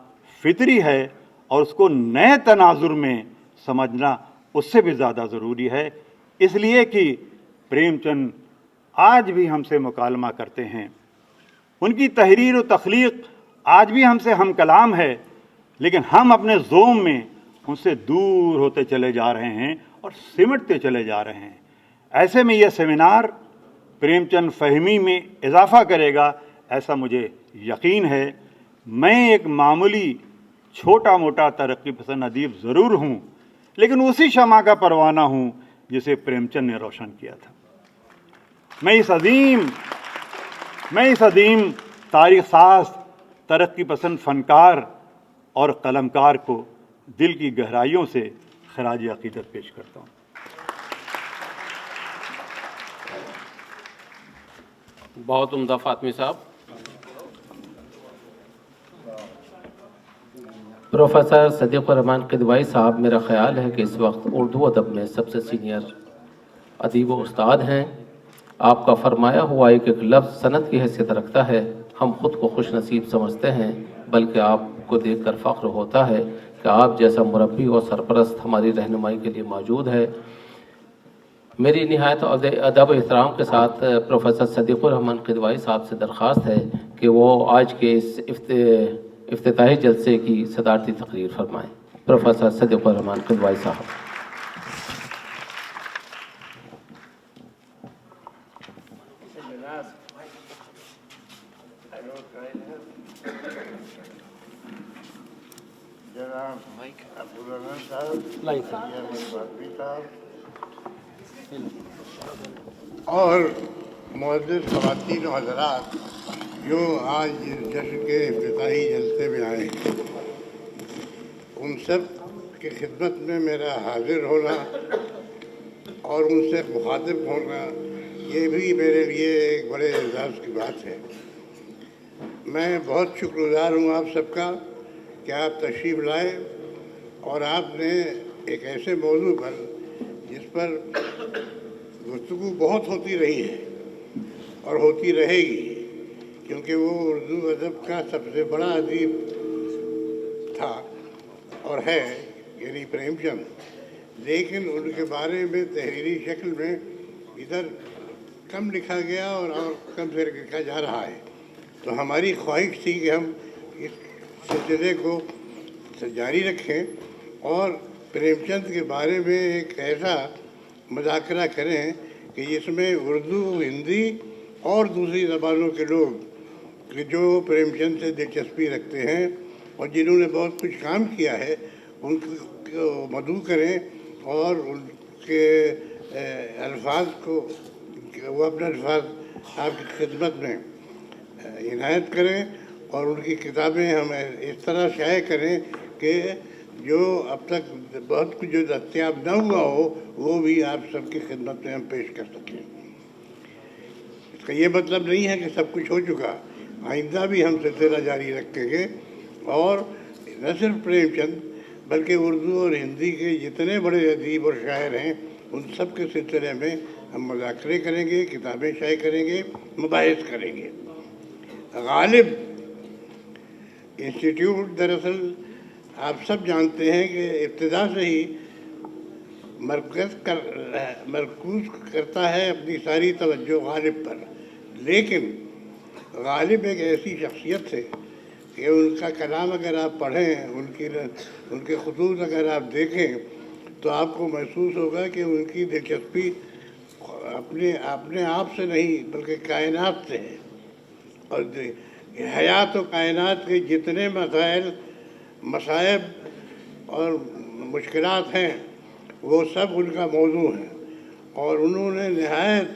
[SPEAKER 6] फितरी है और उसको नए तनाजुर में समझना उससे भी ज़्यादा ज़रूरी है, इसलिए कि प्रेमचंद आज भी हमसे मुकालमा करते हैं। उनकी तहरीर व तख्लीक आज भी हमसे हम कलाम है, लेकिन हम अपने ज़ोम में उनसे दूर होते चले जा रहे हैं और सिमटते चले जा रहे हैं। ऐसे में यह सेमिनार प्रेमचंद फ़हमी में इजाफ़ा करेगा, ऐसा मुझे यकीन है। मैं एक मामूली छोटा मोटा तरक्की पसंद अदीब ज़रूर हूँ, लेकिन उसी शमा का परवाना हूँ जिसे प्रेमचंद ने रोशन किया था। मैं इस अदीम तारीख़ साज़, तरक्की पसंद फ़नकार और कलमकार को दिल की गहराइयों से खराज अक़ीदत पेश करता हूँ।
[SPEAKER 1] बहुत उम्दा फ़ातमी साहब। प्रोफेसर सदीक़ुर-रहमान किदवाई साहब, मेरा ख़्याल है कि इस वक्त उर्दू अदब में सबसे सीनियर अदीब व उस्ताद हैं। आपका फरमाया हुआ एक एक लफ्ज़ सनद की हैसियत रखता है। हम ख़ुद को खुश नसीब समझते हैं, बल्कि आपको देख कर फ़ख्र होता है कि आप जैसा मुरब्बी और सरपरस्त हमारी रहनुमाई के लिए मौजूद है। मेरी निहायत अदब एहतराम के साथ प्रोफेसर सदीक़ुर-रहमान किदवाई साहब से दरख्वास्त है कि वो आज के इस इफ्तिताही जलसे की सदारती तकरीर फरमाएँ। प्रोफेसर सदीक़ुर-रहमान किदवाई साहब।
[SPEAKER 7] और मुअज़्ज़िज़ ख़वातीन व हज़रात जो आज इस जश्न के इफ्तिताही जलसे में आए हैं, उन सब की खिदमत में मेरा हाजिर होना और उनसे मुखातिब होना, ये भी मेरे लिए एक बड़े एज़ाज़ की बात है। मैं बहुत शुक्रगुज़ार हूँ आप सबका कि आप तशरीफ़ लाए और आपने एक ऐसे मौजू पर जिस पर गुफ्तगू बहुत होती रही है और होती रहेगी, क्योंकि वो उर्दू अदब का सबसे बड़ा अदीब था और है, यानी प्रेमचंद, लेकिन उनके बारे में तहरीरी शक्ल में इधर कम लिखा गया और कम से लिखा जा रहा है। तो हमारी ख्वाहिश थी कि हम इस सिलसिले को जारी रखें और प्रेमचंद के बारे में एक ऐसा मुज़ाकरा करें कि जिसमें उर्दू, हिंदी और दूसरी ज़बानों के लोग कि जो प्रेमचंद से दिलचस्पी रखते हैं और जिन्होंने बहुत कुछ काम किया है उनको मदऊ करें और उनके अल्फाज को वो अपने अल्फाज आपकी खिदमत में इनायत करें और उनकी किताबें हमें इस तरह शाये करें कि जो अब तक बहुत कुछ जो दस्तयाब न हुआ हो वो भी आप सबकी खिदमत में हम पेश कर सकें। इसका ये मतलब नहीं है कि सब कुछ हो चुका, आइंदा भी हम सिलसिला जारी रखेंगे और न सिर्फ प्रेमचंद बल्कि उर्दू और हिंदी के जितने बड़े अदीब और शायर हैं उन सब के सिलसिले में हम मुज़ाकरे करेंगे, किताबें शाये करेंगे, मुबाहिस करेंगे। गालिब इंस्टीट्यूट दरअसल आप सब जानते हैं कि इब्तिदा से ही मरकूज़ करता है अपनी सारी तवज्जो गालिब पर, लेकिन गालिब एक ऐसी शख्सियत है कि उनका कलाम अगर आप पढ़ें, उनके खतूत अगर आप देखें तो आपको महसूस होगा कि उनकी दिलचस्पी अपने आप से नहीं बल्कि कायनात से है और हयात और कायनात के जितने मसाइब और मुश्किलात हैं वो सब उनका मौजू है और उन्होंने नहायत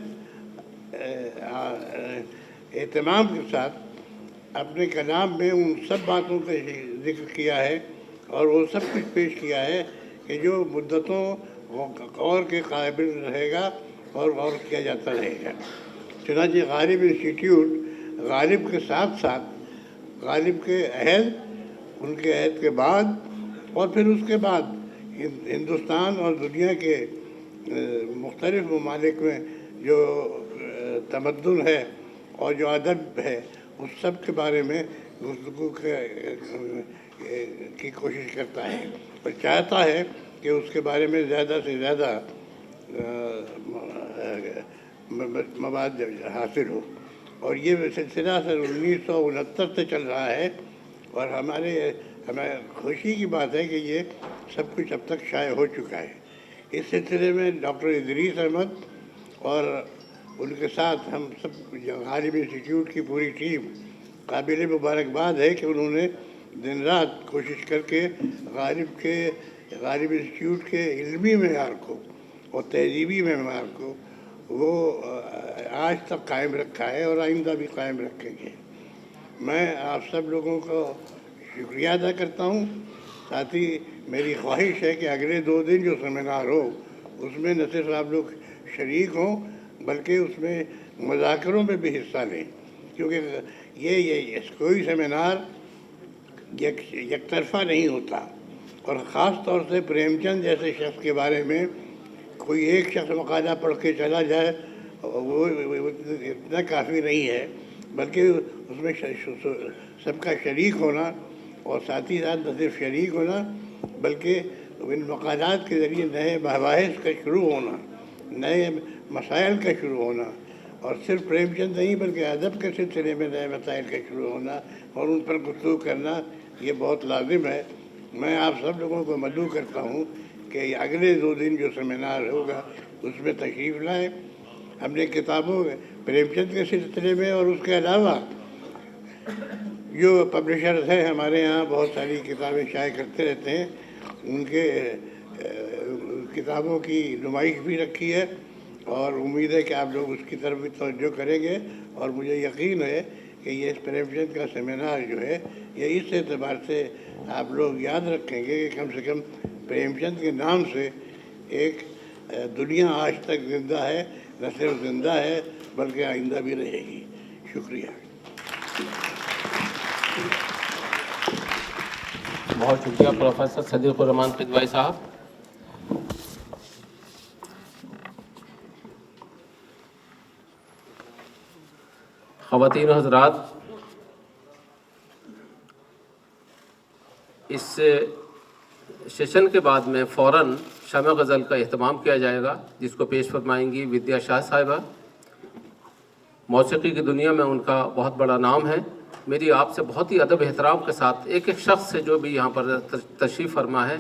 [SPEAKER 7] एहतमाम के साथ अपने कलाम में उन सब बातों का जिक्र किया है और वो सब कुछ पेश किया है कि जो मुद्दतों गौर के काबिल रहेगा और गौर किया जाता रहेगा। चुनांचे गालिब इंस्टीट्यूट गालिब के साथ साथ गालिब के अहद, उनके अहद के बाद और फिर उसके बाद हिंदुस्तान और दुनिया के मुख्तलिफ ममालिक में जो तमद्दुन है और जो अदब है उस सब के बारे में गुफ्तगू की कोशिश करता है और चाहता है कि उसके बारे में ज़्यादा से ज़्यादा मवाद हासिल हो और ये सिलसिला सन 1969 से चल रहा है और हमें खुशी की बात है कि ये सब कुछ अब तक शाये हो चुका है। इस सिलसिले में डॉक्टर इदरीस अहमद और उनके साथ हम सब गालिब इंस्टीट्यूट की पूरी टीम काबिल मुबारकबाद है कि उन्होंने दिन रात कोशिश करके गालिब इंस्टीट्यूट के इल्मी मेयार को और तहजीबी मेयार को वो आज तक कायम रखा है और आइंदा भी कायम रखेंगे। मैं आप सब लोगों को शुक्रिया अदा करता हूँ। साथ ही मेरी ख्वाहिश है कि अगले 2 दिन जो सेमिनार हो उसमें न सिर्फ आप लोग शरीक हों बल्कि उसमें मुज़ाकरों में भी हिस्सा लें, क्योंकि ये कोई सेमिनार एक तरफ़ा नहीं होता और ख़ास तौर से प्रेमचंद जैसे शख्स के बारे में कोई एक शख्स मकाला पढ़ के चला जाए वो इतना काफ़ी नहीं है, बल्कि उसमें सबका शरीक होना और साथ ही साथ न सिर्फ शरीक होना बल्कि इन मकालात के ज़रिए नए मबाहिस का शुरू होना, नए मसाइल का शुरू होना और सिर्फ प्रेमचंद नहीं बल्कि अदब के सिलसिले में नए मसाइल का शुरू होना और उन पर गुफ्तगू करना ये बहुत लाजिम है। मैं आप सब लोगों को मदऊ करता हूँ कि अगले 2 दिन जो सेमिनार होगा उसमें तशरीफ़ लाएँ। हमने किताबों प्रेमचंद के सिलसिले में और उसके अलावा जो पब्लिशर्स हैं हमारे यहाँ बहुत सारी किताबें शाये करते रहते हैं, उनके किताबों की नुमाइश भी रखी है और उम्मीद है कि आप लोग उसकी तरफ भी तवज्जो करेंगे और मुझे यकीन है कि ये प्रेमचंद का सेमिनार जो है ये इस एतबार से आप लोग याद रखेंगे कि कम से कम प्रेमचंद के नाम से एक दुनिया आज तक ज़िंदा है, न सिर्फ ज़िंदा है बल्कि आइंदा भी रहेगी। शुक्रिया।
[SPEAKER 1] बहुत शुक्रिया प्रोफेसर सदीक़ुर रहमान किदवाई साहब। ख़वातीन व हज़रात, इस सेशन के बाद में फ़ौरन शम्स गज़ल का एहतमाम किया जाएगा जिसको पेश फरमाएंगी विद्या शाह साहिबा। मौसीक़ी की दुनिया में उनका बहुत बड़ा नाम है। मेरी आपसे बहुत ही अदब एहतराम के साथ एक एक शख्स से जो भी यहाँ पर तशरीफ़ फरमा है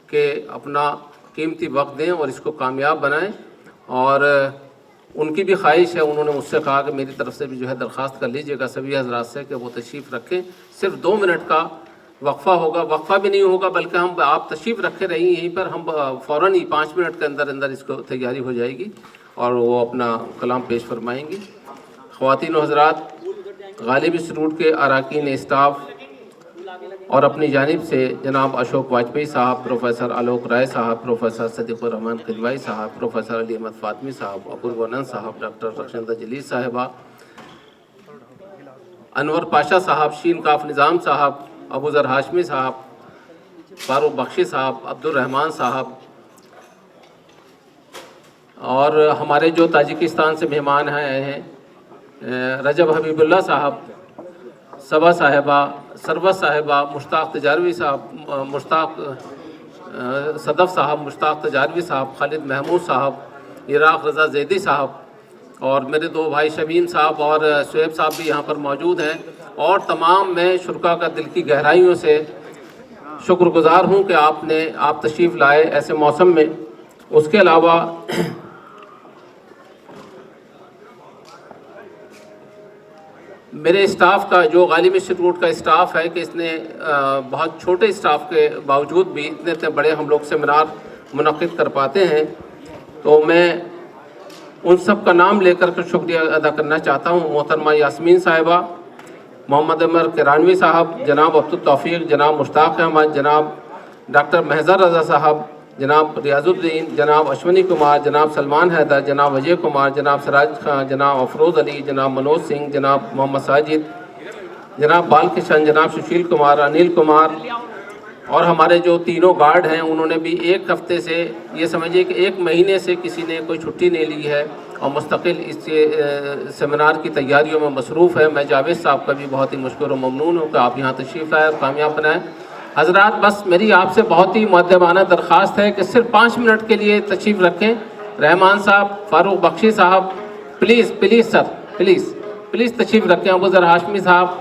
[SPEAKER 1] कि अपना कीमती वक्त दें और इसको कामयाब बनाएं और उनकी भी ख्वाहिश है, उन्होंने मुझसे कहा कि मेरी तरफ से भी जो है दरख्वास्त कर लीजिएगा सभी हजरात से कि वो तशरीफ़ रखें। सिर्फ 2 मिनट का वक्फ़ा होगा, वक्फ़ा भी नहीं होगा बल्कि हम आप तशरीफ़ रखे रहिए यहीं पर, हम फ़ौरन ही 5 मिनट के अंदर अंदर इसको तैयारी हो जाएगी और वो अपना कलाम पेश फरमाएंगी। ख़वातीन व हज़रात, गालिब इंस्टीट्यूट के अरकान स्टाफ और अपनी जानिब से जनाब अशोक वाजपेयी साहब, प्रोफेसर आलोक राय साहब, प्रोफेसर सदीक़ुर रहमान किदवाई साहब, प्रोफेसर अली अहमद फातमी साहब, अपूर्व आनंद साहब, डॉक्टर रक्षिंदा जलील साहिबा, अनवर पाशा साहब, शीन काफ निज़ाम साहब, अबू ज़र हाशमी साहब, फारूक बख्शी साहब, अब्दुल रहमान साहब और हमारे जो ताजिकिस्तान से मेहमान आए हैं, रजब हबीबुल्ला साहब, सबा साहिबा, सरवत साहिबा, मुश्ताक तजारवी साहब, सदफ़ साहब, मुश्ताक तजारवी साहब, खालिद महमूद साहब, इराक़ रज़ा ज़ैदी साहब और मेरे 2 भाई शमीम साहब और शुएब साहब भी यहाँ पर मौजूद हैं। और तमाम मैं शुरका का दिल की गहराइयों से शुक्रगुज़ार हूँ कि आप तशरीफ़ लाए ऐसे मौसम में। उसके अलावा मेरे स्टाफ का, जो गालिब इंस्टीट्यूट का स्टाफ है, कि इसने बहुत छोटे स्टाफ के बावजूद भी इतने बड़े हम लोग सेमिनार मुनक़िद कर पाते हैं, तो मैं उन सब का नाम लेकर के शुक्रिया अदा करना चाहता हूँ। मोहतरमा यास्मीन साहिबा, मोहम्मद अमर किरानवी साहब, जनाब अब्दुल तौफीक, जनाब मुश्ताक अहमद, जनाब डॉक्टर महज़र रज़ा साहब, जनाब रियाजुद्दीन, जनाब अश्वनी कुमार, जनाब सलमान हैदर, जनाब अजय कुमार, जनाब सराज खां, जनाब अफरोज़ अली, जनाब मनोज सिंह, जनाब मोहम्मद साजिद, जनाब बालकिशन, जनाब सुशील कुमार, अनिल कुमार और हमारे जो तीनों गार्ड हैं, उन्होंने भी 1 हफ़्ते से, ये समझिए कि 1 महीने से किसी ने कोई छुट्टी नहीं ली है और मुस्तकिल इस सेमिनार की तैयारियों में मसरूफ़ है। मैं जावेद साहब का भी बहुत ही मुशकुर व ममनून हूँ कि आप यहाँ तशरीफ़ लाए और कामयाब बनाएँ। हज़रात, बस मेरी आपसे बहुत ही मुअद्दबाना दरख्वास्त है कि सिर्फ 5 मिनट के लिए तशरीफ़ रखें। रहमान साहब, फारूक बख्शी साहब, प्लीज़ प्लीज़ सर, प्लीज़ तशरीफ़ रखें। अबू ज़र हाशमी साहब,